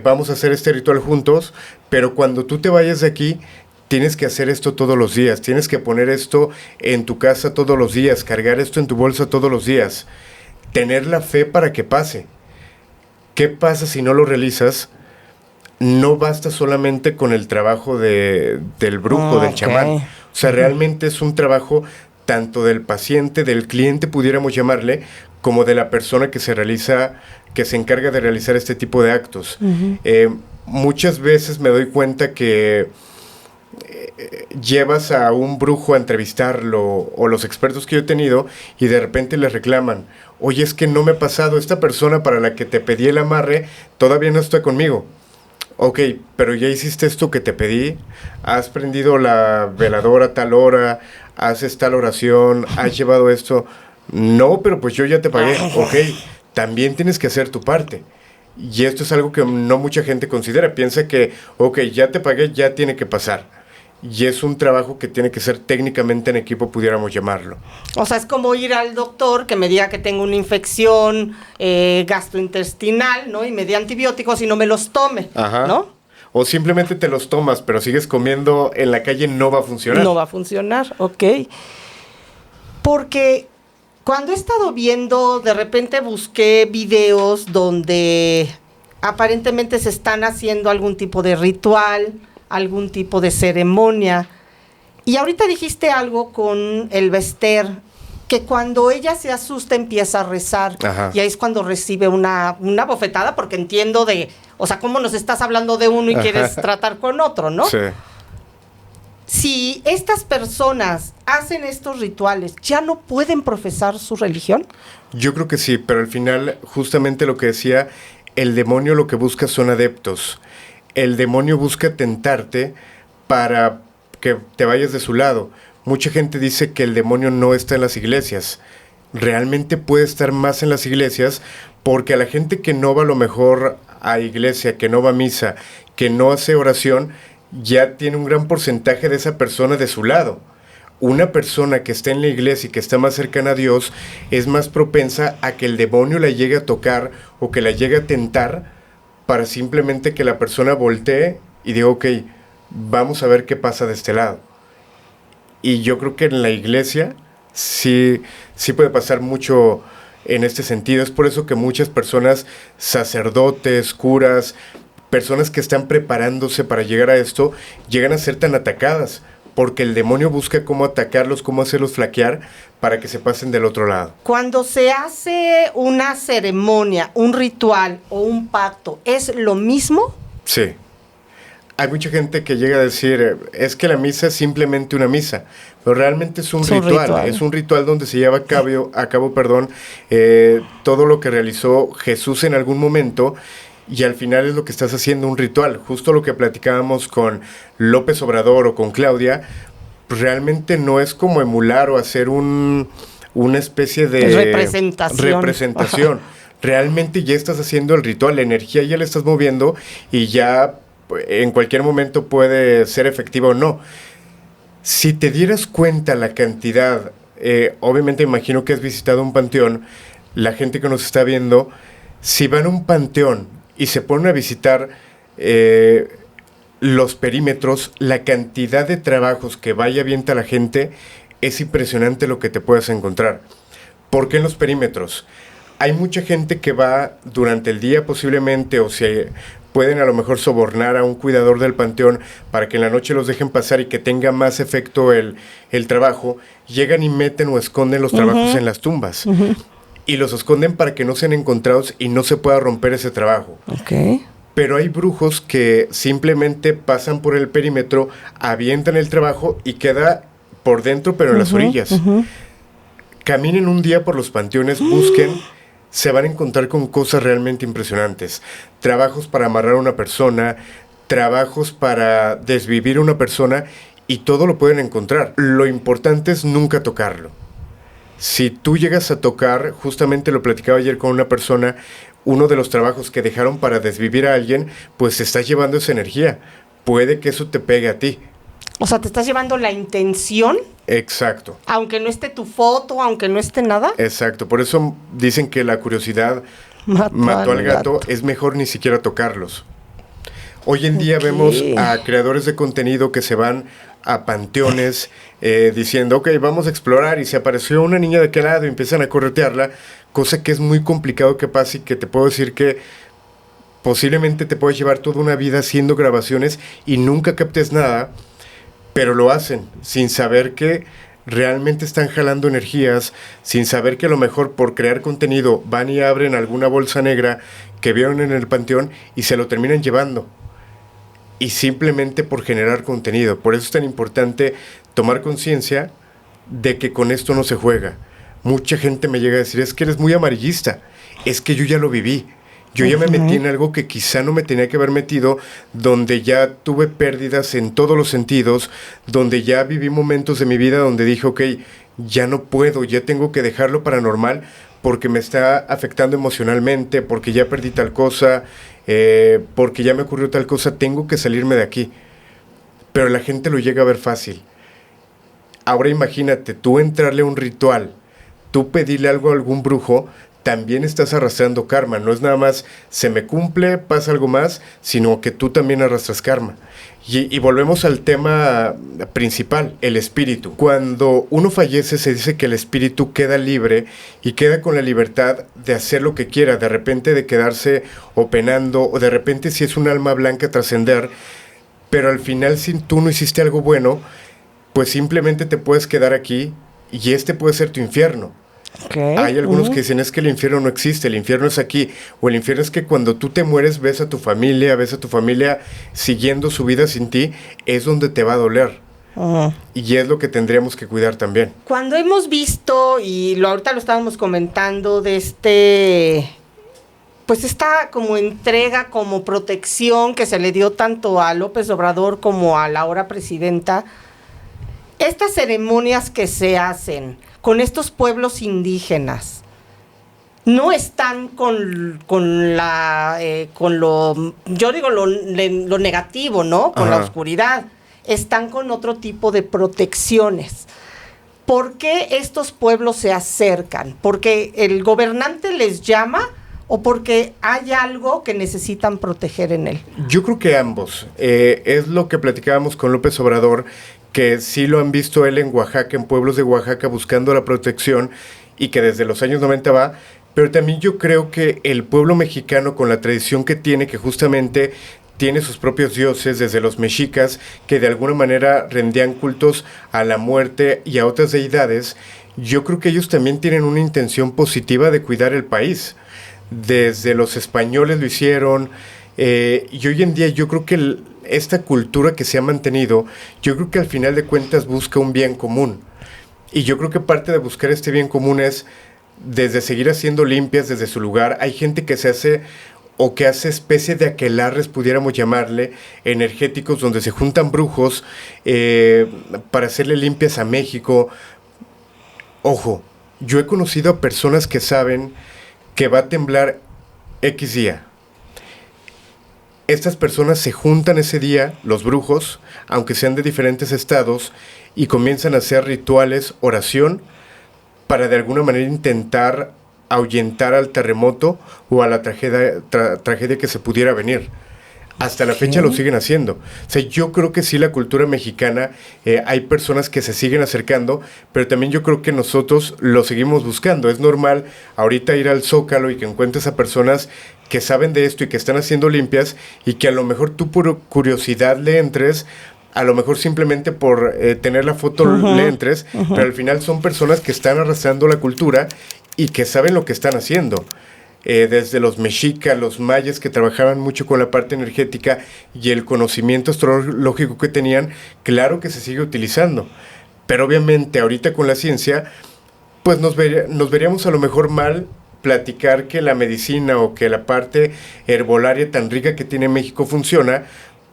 vamos a hacer este ritual juntos, pero cuando tú te vayas de aquí, tienes que hacer esto todos los días, tienes que poner esto en tu casa todos los días, cargar esto en tu bolsa todos los días, tener la fe para que pase. ¿Qué pasa si no lo realizas? No basta solamente con el trabajo del brujo, del chamán. O sea, realmente es un trabajo tanto del paciente, del cliente, pudiéramos llamarle, como de la persona que se encarga de realizar este tipo de actos. Muchas veces me doy cuenta que llevas a un brujo a entrevistarlo, o los expertos que yo he tenido, y de repente le reclaman, oye, es que no me ha pasado, esta persona para la que te pedí el amarre todavía no está conmigo. Ok, pero ya hiciste esto que te pedí, has prendido la veladora a tal hora, haces tal oración, has llevado esto. No, pero pues yo ya te pagué. Ok, también tienes que hacer tu parte. Y esto es algo que no mucha gente considera. Piensa que, ok, ya te pagué, ya tiene que pasar. Y es un trabajo que tiene que ser técnicamente en equipo, pudiéramos llamarlo. O sea, es como ir al doctor que me diga que tengo una infección gastrointestinal, ¿no? Y me dé antibióticos y no me los tome, ¿no? O simplemente te los tomas, pero sigues comiendo en la calle, no va a funcionar. No va a funcionar, ok. Porque cuando he estado viendo, de repente busqué videos donde aparentemente se están haciendo algún tipo de ritual, algún tipo de ceremonia. Y ahorita dijiste algo con el Bester, que cuando ella se asusta empieza a rezar. Y ahí es cuando recibe una bofetada, porque entiendo o sea, cómo nos estás hablando de uno y quieres tratar con otro, ¿no? Sí. Si estas personas hacen estos rituales, ¿ya no pueden profesar su religión? Yo creo que sí, pero al final, justamente lo que decía, el demonio lo que busca son adeptos. el demonio busca tentarte para que te vayas de su lado. Mucha gente dice que el demonio no está en las iglesias. Realmente puede estar más en las iglesias, porque a la gente que no va a lo mejor a iglesia, que no va a misa, que no hace oración, ya tiene un gran porcentaje de esa persona de su lado. Una persona que está en la iglesia y que está más cercana a Dios es más propensa a que el demonio la llegue a tocar o que la llegue a tentar, para simplemente que la persona voltee y diga, ok, vamos a ver qué pasa de este lado. Y yo creo que en la iglesia sí puede pasar mucho en este sentido. Es por eso que muchas personas, sacerdotes, curas, personas que están preparándose para llegar a esto, llegan a ser tan atacadas, porque el demonio busca cómo atacarlos, cómo hacerlos flaquear para que se pasen del otro lado. Cuando se hace una ceremonia, un ritual o un pacto, ¿es lo mismo? Sí. Hay mucha gente que llega a decir, es que la misa es simplemente una misa, pero realmente es un ritual. Es un ritual donde se lleva a cabo, todo lo que realizó Jesús en algún momento, y al final es lo que estás haciendo, un ritual. Justo lo que platicábamos con López Obrador o con Claudia, pues realmente no es como emular o hacer una especie de representación. Realmente ya estás haciendo el ritual, la energía ya la estás moviendo y ya en cualquier momento puede ser efectiva o no. Si te dieras cuenta la cantidad, obviamente imagino que has visitado un panteón, la gente que nos está viendo, si van a un panteón y se ponen a visitar los perímetros, la cantidad de trabajos que vaya avienta la gente, es impresionante lo que te puedes encontrar. ¿Por qué en los perímetros? Hay mucha gente que va durante el día posiblemente, o se pueden a lo mejor sobornar a un cuidador del panteón para que en la noche los dejen pasar y que tenga más efecto el trabajo. Llegan y meten o esconden los trabajos en las tumbas. Y los esconden para que no sean encontrados y no se pueda romper ese trabajo. Okay. Pero hay brujos que simplemente pasan por el perímetro, avientan el trabajo y queda por dentro, pero en las orillas. Caminen un día por los panteones, busquen, se van a encontrar con cosas realmente impresionantes. Trabajos para amarrar a una persona, trabajos para desvivir a una persona, y todo lo pueden encontrar. Lo importante es nunca tocarlo. Si tú llegas a tocar, justamente lo platicaba ayer con una persona, uno de los trabajos que dejaron para desvivir a alguien, pues te estás llevando esa energía. Puede que eso te pegue a ti. O sea, ¿te estás llevando la intención? Exacto. Aunque no esté tu foto, aunque no esté nada. Exacto. Por eso dicen que la curiosidad mató al gato. Es mejor ni siquiera tocarlos. Hoy en día vemos a creadores de contenido que se van a panteones diciendo, ok, vamos a explorar, y se apareció una niña de aquel lado y empiezan a corretearla, cosa que es muy complicado que pase, y que te puedo decir que posiblemente te puedes llevar toda una vida haciendo grabaciones y nunca captes nada, pero lo hacen sin saber que realmente están jalando energías, sin saber que a lo mejor por crear contenido van y abren alguna bolsa negra que vieron en el panteón y se lo terminan llevando. Y simplemente por generar contenido. Por eso es tan importante tomar conciencia de que con esto no se juega. Mucha gente me llega a decir, es que eres muy amarillista. Es que yo ya lo viví. Yo ya me metí en algo que quizá no me tenía que haber metido, donde ya tuve pérdidas en todos los sentidos, donde ya viví momentos de mi vida donde dije, ok, ya no puedo, ya tengo que dejar lo paranormal porque me está afectando emocionalmente, porque ya perdí tal cosa, porque ya me ocurrió tal cosa, tengo que salirme de aquí. Pero la gente lo llega a ver fácil. Ahora imagínate, tú entrarle a un ritual, tú pedirle algo a algún brujo, también estás arrastrando karma. No es nada más se me cumple, pasa algo más, sino que tú también arrastras karma. Y volvemos al tema principal, el espíritu. Cuando uno fallece, se dice que el espíritu queda libre y queda con la libertad de hacer lo que quiera, de repente de quedarse o penando, o de repente, si es un alma blanca, trascender. Pero al final, si tú no hiciste algo bueno, pues simplemente te puedes quedar aquí y este puede ser tu infierno. Okay. Hay algunos que dicen, es que el infierno no existe, el infierno es aquí, o el infierno es que cuando tú te mueres ves a tu familia siguiendo su vida sin ti, es donde te va a doler. Y es lo que tendríamos que cuidar también. Cuando hemos visto, y ahorita lo estábamos comentando, de pues esta como entrega, como protección que se le dio tanto a López Obrador como a la ahora presidenta, estas ceremonias que se hacen con estos pueblos indígenas, no están con lo, yo digo lo negativo, ¿no? Con la oscuridad. Están con otro tipo de protecciones. ¿Por qué estos pueblos se acercan? ¿Porque el gobernante les llama o porque hay algo que necesitan proteger en él? Yo creo que ambos. Es lo que platicábamos con López Obrador, que sí lo han visto él en Oaxaca, en pueblos de Oaxaca, buscando la protección y que desde los años 90 va. Pero también yo creo que el pueblo mexicano, con la tradición que tiene, que justamente tiene sus propios dioses, desde los mexicas, que de alguna manera rendían cultos a la muerte y a otras deidades, yo creo que ellos también tienen una intención positiva de cuidar el país. Desde los españoles lo hicieron, y hoy en día yo creo que esta cultura que se ha mantenido, yo creo que al final de cuentas busca un bien común. Y yo creo que parte de buscar este bien común es desde seguir haciendo limpias desde su lugar. Hay gente que se hace o que hace especie de aquelarres, pudiéramos llamarle, energéticos, donde se juntan brujos para hacerle limpias a México. Ojo, yo he conocido a personas que saben que va a temblar X día. Estas personas se juntan ese día, los brujos, aunque sean de diferentes estados, y comienzan a hacer rituales, oración, para de alguna manera intentar ahuyentar al terremoto o a la tragedia que se pudiera venir. Hasta la fecha lo siguen haciendo. O sea, yo creo que sí, la cultura mexicana, hay personas que se siguen acercando, pero también yo creo que nosotros lo seguimos buscando. Es normal ahorita ir al Zócalo y que encuentres a personas que saben de esto y que están haciendo limpias, y que a lo mejor tú por curiosidad le entres, a lo mejor simplemente por tener la foto le entres, pero al final son personas que están arrastrando la cultura y que saben lo que están haciendo. Desde los mexicas, los mayas, que trabajaban mucho con la parte energética y el conocimiento astrológico que tenían, claro que se sigue utilizando. Pero obviamente ahorita con la ciencia, pues nos veríamos a lo mejor mal platicar que la medicina o que la parte herbolaria tan rica que tiene México funciona,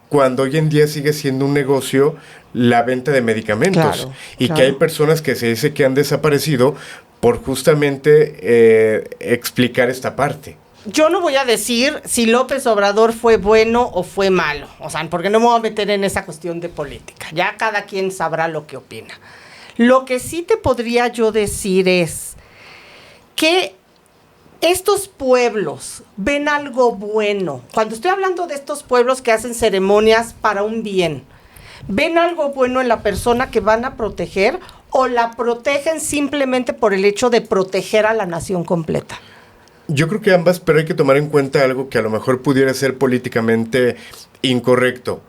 cuando hoy en día sigue siendo un negocio la venta de medicamentos. Que hay personas que se dice que han desaparecido por justamente explicar esta parte. Yo no voy a decir si López Obrador fue bueno o fue malo, o sea, porque no me voy a meter en esa cuestión de política. Ya cada quien sabrá lo que opina. Lo que sí te podría yo decir es que estos pueblos ven algo bueno. Cuando estoy hablando de estos pueblos que hacen ceremonias para un bien, ¿ven algo bueno en la persona que van a proteger o la protegen simplemente por el hecho de proteger a la nación completa? Yo creo que ambas, pero hay que tomar en cuenta algo que a lo mejor pudiera ser políticamente incorrecto.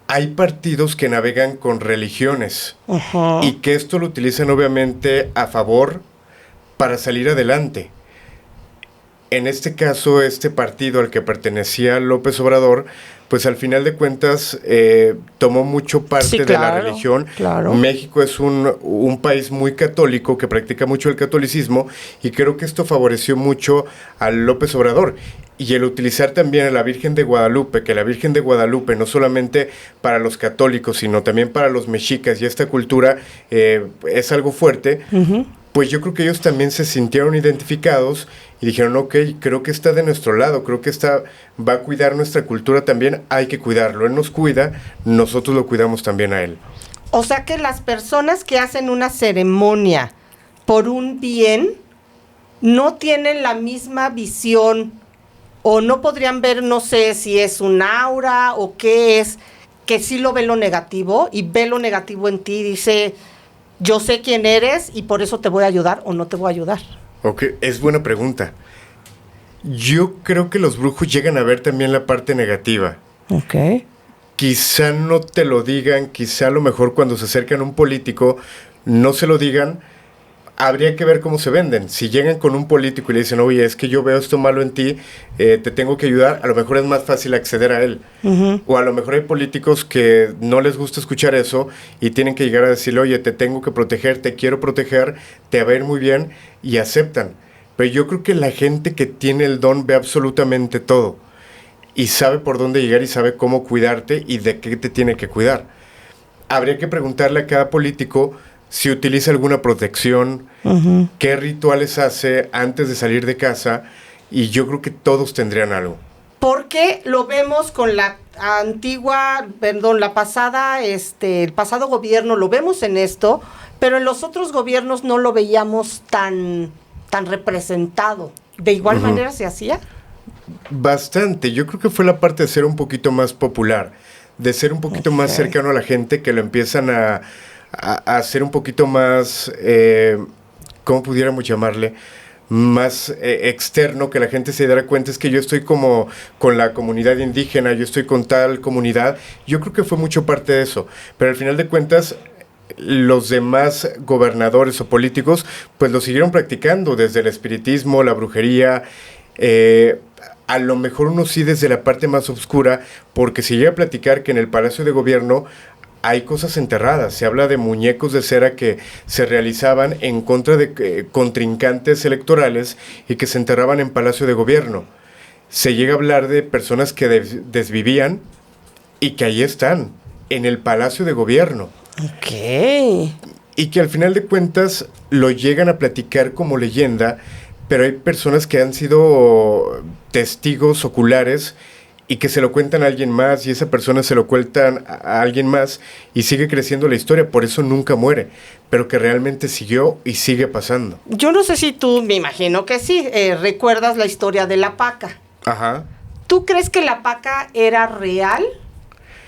Hay partidos que navegan con religiones y que esto lo utilizan obviamente a favor para salir adelante. En este caso, este partido al que pertenecía López Obrador, pues al final de cuentas tomó mucho parte de la religión. Claro. México es un país muy católico que practica mucho el catolicismo, y creo que esto favoreció mucho a López Obrador. Y el utilizar también a la Virgen de Guadalupe, que la Virgen de Guadalupe no solamente para los católicos, sino también para los mexicas, y esta cultura es algo fuerte, pues yo creo que ellos también se sintieron identificados y dijeron, ok, creo que está de nuestro lado, creo que va a cuidar nuestra cultura también, hay que cuidarlo. Él nos cuida, nosotros lo cuidamos también a él. O sea que las personas que hacen una ceremonia por un bien no tienen la misma visión, o no podrían ver, no sé si es un aura o qué es, que sí lo ve lo negativo y ve lo negativo en ti y dice, yo sé quién eres y por eso te voy a ayudar o no te voy a ayudar. Ok, es buena pregunta. Yo creo que los brujos llegan a ver también la parte negativa. Ok. Quizá no te lo digan, quizá a lo mejor cuando se acercan a un político no se lo digan. Habría que ver cómo se venden. Si llegan con un político y le dicen, oye, es que yo veo esto malo en ti, te tengo que ayudar, a lo mejor es más fácil acceder a él. O a lo mejor hay políticos que no les gusta escuchar eso y tienen que llegar a decirle, oye, te tengo que proteger, te quiero proteger, te va a ir muy bien, y aceptan. pero yo creo que la gente que tiene el don ve absolutamente todo y sabe por dónde llegar y sabe cómo cuidarte y de qué te tiene que cuidar. Habría que preguntarle a cada político si utiliza alguna protección, qué rituales hace antes de salir de casa, y yo creo que todos tendrían algo. Porque lo vemos con la el pasado gobierno, lo vemos en esto, pero en los otros gobiernos no lo veíamos tan representado. ¿De igual manera se hacía? Bastante. Yo creo que fue la parte de ser un poquito más popular, de ser un poquito más cercano a la gente, que lo empiezan a hacer un poquito más, ¿cómo pudiéramos llamarle? Más externo, que la gente se diera cuenta, es que yo estoy como con la comunidad indígena, yo estoy con tal comunidad. Yo creo que fue mucho parte de eso, pero al final de cuentas los demás gobernadores o políticos pues lo siguieron practicando, desde el espiritismo, la brujería, a lo mejor uno sí desde la parte más oscura, porque se llega a platicar que en el Palacio de Gobierno hay cosas enterradas. Se habla de muñecos de cera que se realizaban en contra de contrincantes electorales y que se enterraban en Palacio de Gobierno. Se llega a hablar de personas que desvivían y que ahí están, en el Palacio de Gobierno. Ok. Y que al final de cuentas lo llegan a platicar como leyenda, pero hay personas que han sido testigos oculares y que se lo cuentan a alguien más, y esa persona se lo cuentan a alguien más, y sigue creciendo la historia. Por eso nunca muere, pero que realmente siguió y sigue pasando. Yo no sé si tú, me imagino que sí, recuerdas la historia de la paca. Ajá. ¿Tú crees que la paca era real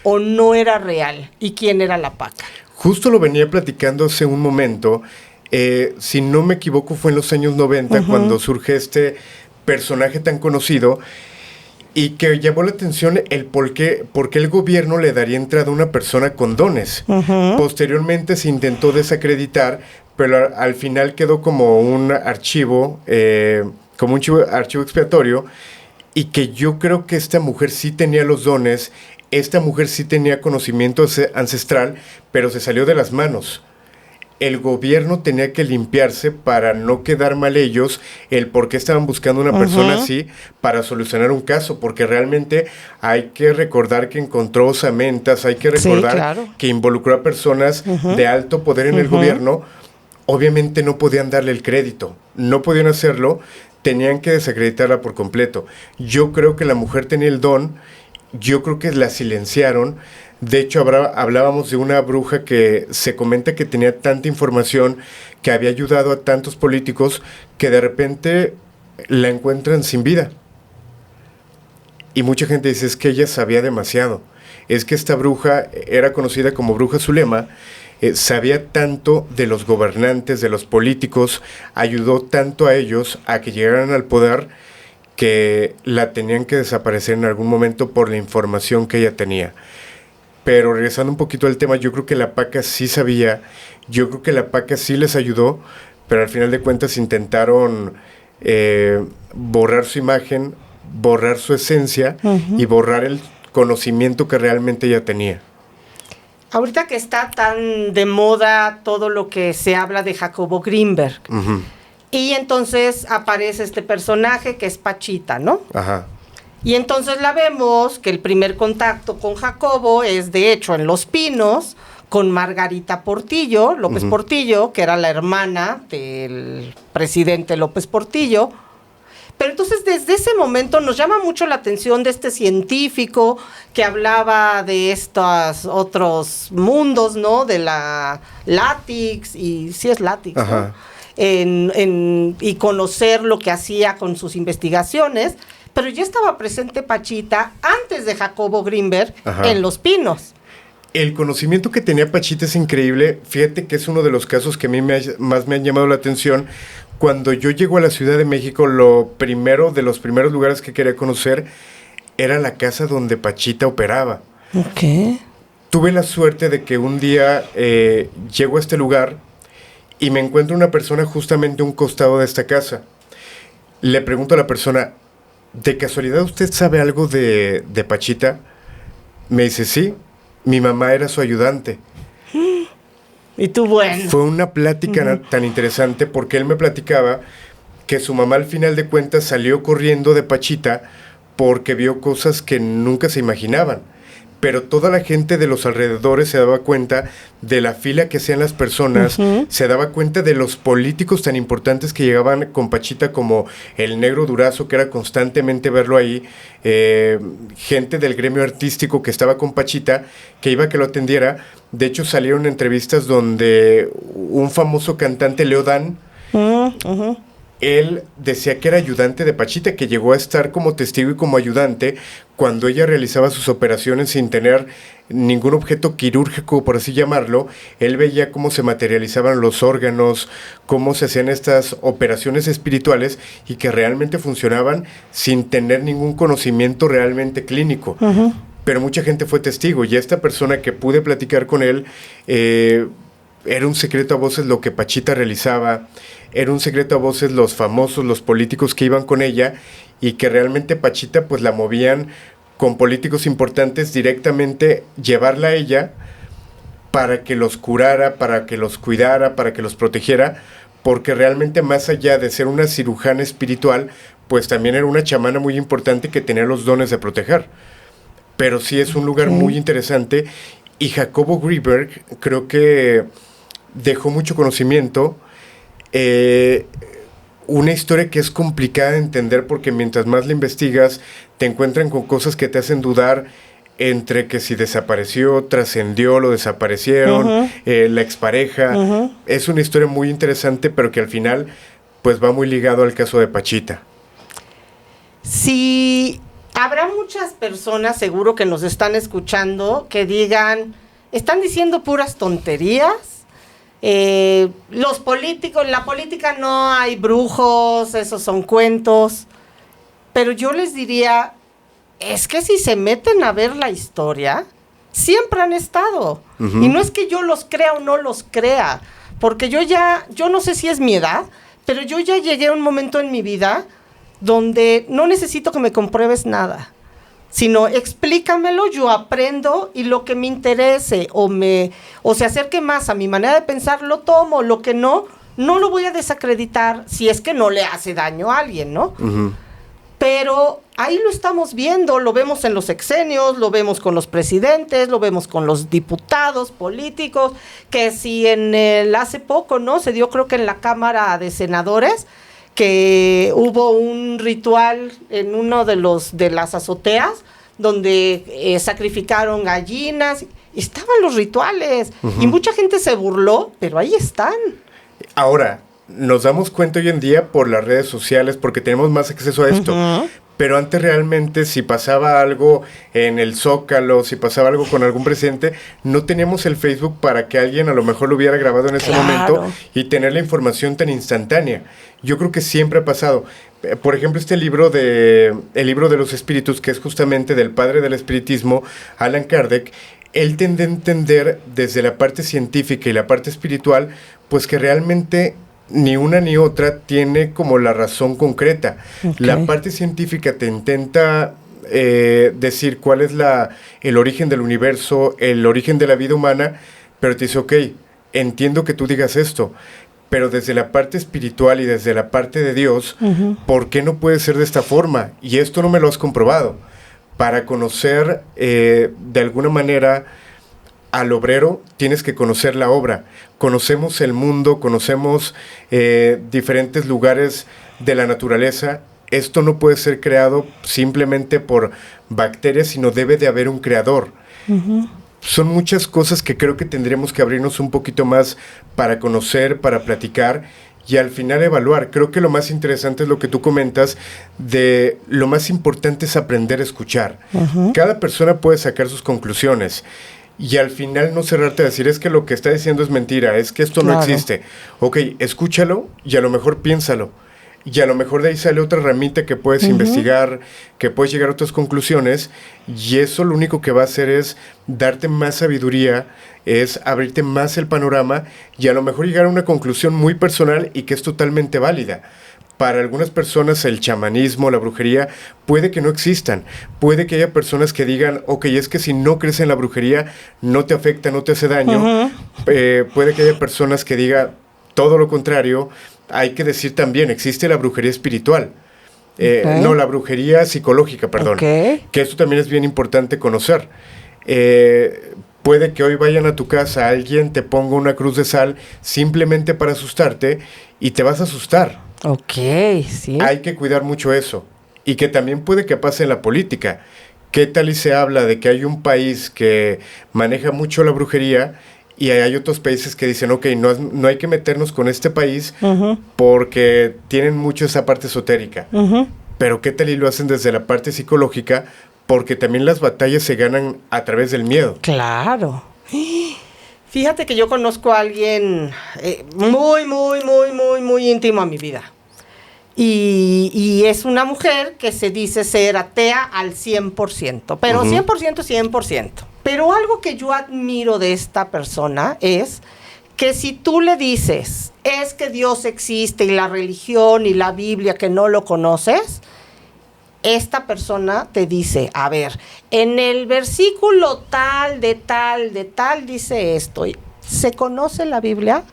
o no era real? ¿Y quién era la paca? Justo lo venía platicando hace un momento. Si no me equivoco, fue en los años 90 cuando surge este personaje tan conocido, y que llamó la atención el por qué el gobierno le daría entrada a una persona con dones. Posteriormente se intentó desacreditar, pero al final quedó como un archivo, archivo expiatorio, y que yo creo que esta mujer sí tenía los dones, esta mujer sí tenía conocimiento ancestral, pero se salió de las manos. El gobierno tenía que limpiarse para no quedar mal ellos, el por qué estaban buscando una persona así para solucionar un caso, porque realmente hay que recordar que encontró osamentas, hay que recordar que involucró a personas de alto poder en el gobierno. Obviamente no podían darle el crédito, no podían hacerlo, tenían que desacreditarla por completo. Yo creo que la mujer tenía el don, yo creo que la silenciaron. De hecho, hablábamos de una bruja que se comenta que tenía tanta información, que había ayudado a tantos políticos, que de repente la encuentran sin vida. Y mucha gente dice, es que ella sabía demasiado. Es que esta bruja era conocida como Bruja Zulema, sabía tanto de los gobernantes, de los políticos, ayudó tanto a ellos a que llegaran al poder, que la tenían que desaparecer en algún momento por la información que ella tenía. Pero regresando un poquito al tema, yo creo que la paca sí sabía, yo creo que la paca sí les ayudó, pero al final de cuentas intentaron borrar su imagen, borrar su esencia y borrar el conocimiento que realmente ella tenía. Ahorita que está tan de moda todo lo que se habla de Jacobo Greenberg, y entonces aparece este personaje que es Pachita, ¿no? Ajá. Y entonces la vemos que el primer contacto con Jacobo es, de hecho, en Los Pinos, con Margarita Portillo, López Portillo, que era la hermana del presidente López Portillo. Pero entonces desde ese momento nos llama mucho la atención de este científico que hablaba de estos otros mundos, ¿no? De la látex, y sí es látex, ¿no? Y conocer lo que hacía con sus investigaciones. Pero ya estaba presente Pachita antes de Jacobo Greenberg en Los Pinos. El conocimiento que tenía Pachita es increíble. Fíjate que es uno de los casos que a mí más me han llamado la atención. Cuando yo llego a la Ciudad de México, de los primeros lugares que quería conocer era la casa donde Pachita operaba. Ok. Tuve la suerte de que un día llego a este lugar y me encuentro una persona justamente a un costado de esta casa. Le pregunto a la persona, ¿de casualidad usted sabe algo de Pachita? Me dice, sí, mi mamá era su ayudante. Y tú, bueno. Fue una plática tan interesante porque él me platicaba que su mamá al final de cuentas salió corriendo de Pachita porque vio cosas que nunca se imaginaban. Pero toda la gente de los alrededores se daba cuenta de la fila que hacían las personas, se daba cuenta de los políticos tan importantes que llegaban con Pachita, como el Negro Durazo, que era constantemente verlo ahí, gente del gremio artístico que estaba con Pachita, que iba a que lo atendiera. De hecho, salieron entrevistas donde un famoso cantante, Leo Dan, él decía que era ayudante de Pachita, que llegó a estar como testigo y como ayudante cuando ella realizaba sus operaciones sin tener ningún objeto quirúrgico, por así llamarlo. Él veía cómo se materializaban los órganos, cómo se hacían estas operaciones espirituales y que realmente funcionaban sin tener ningún conocimiento realmente clínico. Pero mucha gente fue testigo, y esta persona que pude platicar con él, era un secreto a voces lo que Pachita realizaba, era un secreto a voces los famosos, los políticos que iban con ella, y que realmente Pachita pues la movían con políticos importantes directamente, llevarla a ella para que los curara, para que los cuidara, para que los protegiera, porque realmente más allá de ser una cirujana espiritual, pues también era una chamana muy importante que tenía los dones de proteger. Pero sí es un lugar muy interesante, y Jacobo Greenberg creo que dejó mucho conocimiento, una historia que es complicada de entender porque mientras más la investigas te encuentran con cosas que te hacen dudar entre que si desapareció, trascendió, lo desaparecieron, la expareja. Es una historia muy interesante, pero que al final pues va muy ligado al caso de Pachita. Sí, habrá muchas personas seguro que nos están escuchando que digan, están diciendo puras tonterías. Los políticos, en la política no hay brujos, esos son cuentos. Pero yo les diría, es que si se meten a ver la historia, siempre han estado. Y no es que yo los crea o no los crea, porque yo no sé si es mi edad, pero yo ya llegué a un momento en mi vida donde no necesito que me compruebes nada, sino explícamelo, yo aprendo, y lo que me interese o se acerque más a mi manera de pensar, lo tomo. Lo que no lo voy a desacreditar si es que no le hace daño a alguien, ¿no? Pero ahí lo estamos viendo, lo vemos en los sexenios, lo vemos con los presidentes, lo vemos con los diputados políticos, que si hace poco, ¿no? Se dio, creo que en la Cámara de Senadores, que hubo un ritual en uno de las azoteas donde sacrificaron gallinas, y estaban los rituales, y mucha gente se burló, pero ahí están. Ahora, nos damos cuenta hoy en día por las redes sociales, porque tenemos más acceso a esto, pero antes realmente si pasaba algo en el Zócalo, si pasaba algo con algún presidente, no teníamos el Facebook para que alguien a lo mejor lo hubiera grabado en ese momento y tener la información tan instantánea. Yo creo que siempre ha pasado. Por ejemplo, el libro de los espíritus, que es justamente del padre del espiritismo, Allan Kardec, él tiende a entender desde la parte científica y la parte espiritual, pues que realmente ni una ni otra tiene como la razón concreta. La parte científica te intenta decir cuál es el origen del universo, el origen de la vida humana, pero te dice, ok, entiendo que tú digas esto, pero desde la parte espiritual y desde la parte de Dios, ¿por qué no puede ser de esta forma? Y esto no me lo has comprobado. Para conocer de alguna manera al obrero, tienes que conocer la obra. Conocemos el mundo, conocemos diferentes lugares de la naturaleza. Esto no puede ser creado simplemente por bacterias, sino debe de haber un creador. Son muchas cosas que creo que tendremos que abrirnos un poquito más para conocer, para platicar y al final evaluar. Creo que lo más interesante es lo que tú comentas, de lo más importante es aprender a escuchar. Cada persona puede sacar sus conclusiones y al final no cerrarte a decir, es que lo que está diciendo es mentira, es que esto no existe. Ok, escúchalo y a lo mejor piénsalo. Y a lo mejor de ahí sale otra ramita que puedes investigar, que puedes llegar a otras conclusiones, y eso lo único que va a hacer es darte más sabiduría, es abrirte más el panorama y a lo mejor llegar a una conclusión muy personal y que es totalmente válida. Para algunas personas el chamanismo, la brujería, puede que no existan. Puede que haya personas que digan, ok, es que si no crees en la brujería, no te afecta, no te hace daño. Puede que haya personas que digan todo lo contrario, hay que decir también, existe la brujería espiritual. Ok. No, la brujería psicológica, perdón. Ok. Que esto también es bien importante conocer. Puede que hoy vayan a tu casa, alguien te ponga una cruz de sal simplemente para asustarte y te vas a asustar. Ok, sí. Hay que cuidar mucho eso. Y que también puede que pase en la política. ¿Qué tal y se habla de que hay un país que maneja mucho la brujería y hay otros países que dicen, ok, no hay que meternos con este país porque tienen mucho esa parte esotérica? Pero ¿qué tal y lo hacen desde la parte psicológica? Porque también las batallas se ganan a través del miedo. Claro. Fíjate que yo conozco a alguien muy íntimo a mi vida. Y es una mujer que se dice ser atea al 100%, pero 100%. Pero algo que yo admiro de esta persona es que si tú le dices, es que Dios existe y la religión y la Biblia que no lo conoces, esta persona te dice, a ver, en el versículo tal, dice esto. ¿Se conoce la Biblia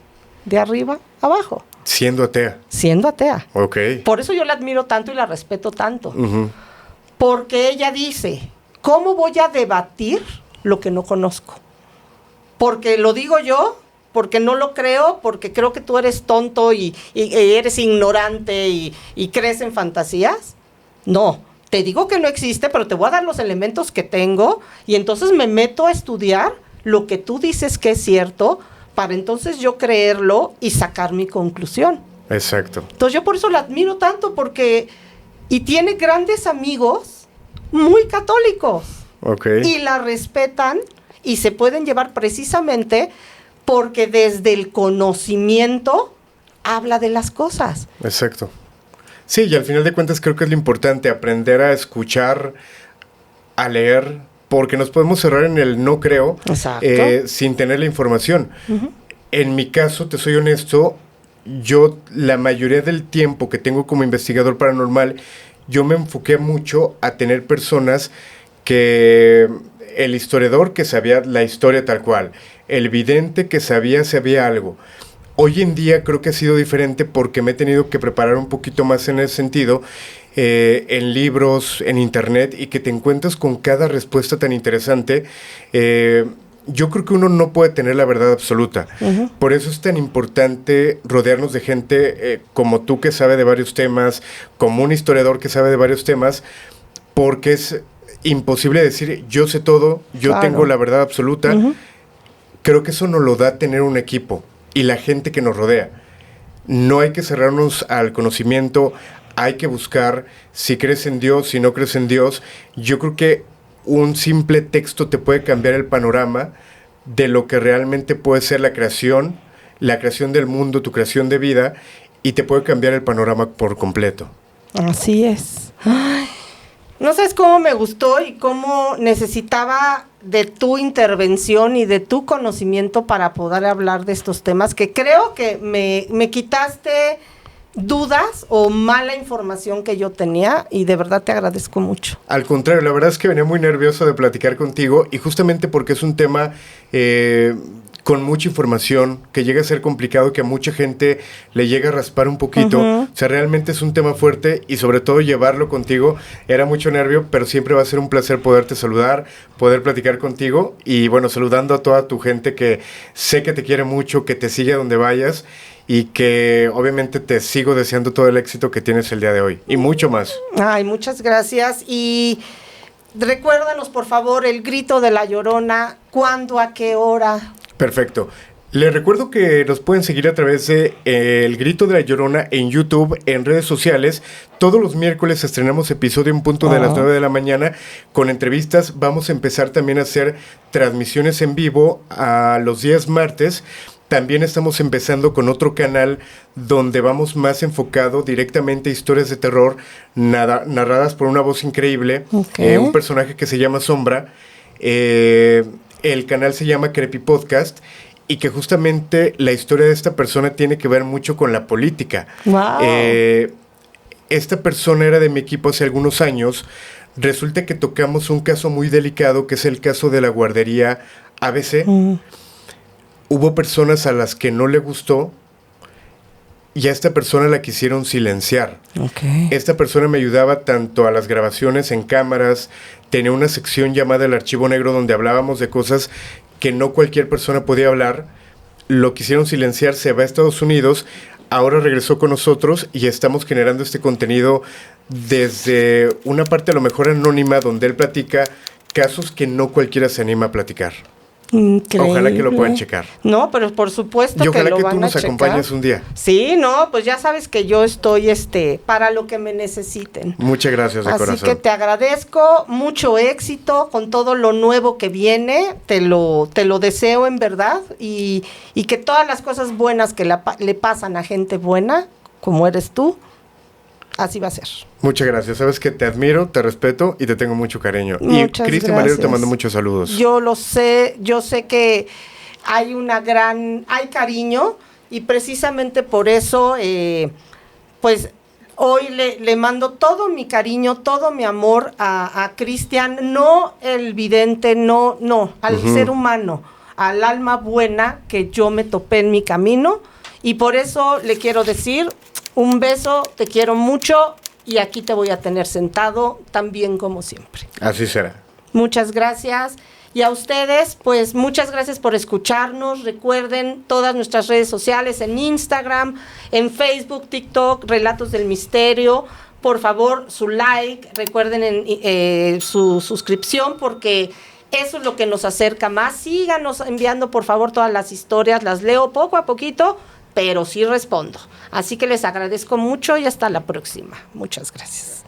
de arriba a abajo? Siendo atea. Siendo atea. Ok. Por eso yo la admiro tanto y la respeto tanto. Porque ella dice, ¿cómo voy a debatir lo que no conozco? Porque lo digo yo, porque no lo creo, porque creo que tú eres tonto y eres ignorante y crees en fantasías. No, te digo que no existe, pero te voy a dar los elementos que tengo y entonces me meto a estudiar lo que tú dices que es cierto para entonces yo creerlo y sacar mi conclusión. Exacto. Entonces yo por eso la admiro tanto y tiene grandes amigos muy católicos. Ok. Y la respetan y se pueden llevar precisamente porque desde el conocimiento habla de las cosas. Exacto. Sí, y al final de cuentas creo que es lo importante, aprender a escuchar, a leer, porque nos podemos cerrar en el no creo. Exacto. Sin tener la información. En mi caso, te soy honesto, yo la mayoría del tiempo que tengo como investigador paranormal, yo me enfoqué mucho a tener personas que el historiador que sabía la historia tal cual, el vidente que sabía si había algo. Hoy en día creo que ha sido diferente porque me he tenido que preparar un poquito más en ese sentido, en libros, en internet, y que te encuentras con cada respuesta tan interesante. Yo creo que uno no puede tener la verdad absoluta. Por eso es tan importante rodearnos de gente como tú que sabe de varios temas, como un historiador que sabe de varios temas, porque es imposible decir yo sé todo, yo tengo la verdad absoluta. Creo que eso nos lo da tener un equipo y la gente que nos rodea. No hay que cerrarnos al conocimiento, hay que buscar si crees en Dios, si no crees en Dios. Yo creo que un simple texto te puede cambiar el panorama de lo que realmente puede ser la creación del mundo, tu creación de vida, y te puede cambiar el panorama por completo. Así es. Ay, no sabes cómo me gustó y cómo necesitaba de tu intervención y de tu conocimiento para poder hablar de estos temas, que creo que me quitaste dudas o mala información que yo tenía, y de verdad te agradezco mucho. Al contrario, la verdad es que venía muy nervioso de platicar contigo, y justamente porque es un tema con mucha información, que llega a ser complicado, que a mucha gente le llega a raspar un poquito. O sea, realmente es un tema fuerte, y sobre todo llevarlo contigo era mucho nervio, pero siempre va a ser un placer poderte saludar, poder platicar contigo, y bueno, saludando a toda tu gente que sé que te quiere mucho, que te sigue a donde vayas, y que obviamente te sigo deseando todo el éxito que tienes el día de hoy, y mucho más. Ay, muchas gracias, y recuérdanos por favor el grito de la Llorona, ¿cuándo, a qué hora? Perfecto. Les recuerdo que nos pueden seguir a través de El Grito de la Llorona en YouTube, en redes sociales. Todos los miércoles estrenamos episodio en punto de las 9 de la mañana con entrevistas. Vamos a empezar también a hacer transmisiones en vivo a los días martes. También estamos empezando con otro canal donde vamos más enfocado directamente a historias de terror narradas por una voz increíble, un personaje que se llama Sombra. El canal se llama Creepy Podcast, y que justamente la historia de esta persona tiene que ver mucho con la política. Wow. Esta persona era de mi equipo hace algunos años. Resulta que tocamos un caso muy delicado, que es el caso de la guardería ABC. Hubo personas a las que no le gustó, y a esta persona la quisieron silenciar. Okay. Esta persona me ayudaba tanto a las grabaciones en cámaras, tenía una sección llamada El Archivo Negro donde hablábamos de cosas que no cualquier persona podía hablar. Lo quisieron silenciar, se va a Estados Unidos, ahora regresó con nosotros y estamos generando este contenido desde una parte a lo mejor anónima donde él platica casos que no cualquiera se anima a platicar. Increíble. Ojalá que lo puedan checar. No, pero por supuesto Y ojalá que lo que van tú a nos checar. acompañes un día. Sí, no, pues ya sabes que yo estoy para lo que me necesiten. Muchas gracias de Así corazón. que te agradezco, mucho éxito con todo lo nuevo que viene, te lo deseo en verdad y que todas las cosas buenas que le pasan a gente buena, como eres tú, así va a ser. Muchas gracias. Sabes que te admiro, te respeto y te tengo mucho cariño. Muchas y Cristian Valero te gracias. mando muchos saludos. Yo lo sé, yo sé que hay hay cariño y precisamente por eso, pues hoy le mando todo mi cariño, todo mi amor a Cristian, no el vidente, no, al ser humano, al alma buena que yo me topé en mi camino y por eso le quiero decir un beso, te quiero mucho y aquí te voy a tener sentado también como siempre. Así será. Muchas gracias. Y a ustedes, pues muchas gracias por escucharnos. Recuerden todas nuestras redes sociales en Instagram, en Facebook, TikTok, Relatos del Misterio. Por favor, su like, recuerden su suscripción porque eso es lo que nos acerca más. Síganos enviando, por favor, todas las historias. Las leo poco a poquito, pero sí respondo. Así que les agradezco mucho y hasta la próxima. Muchas gracias.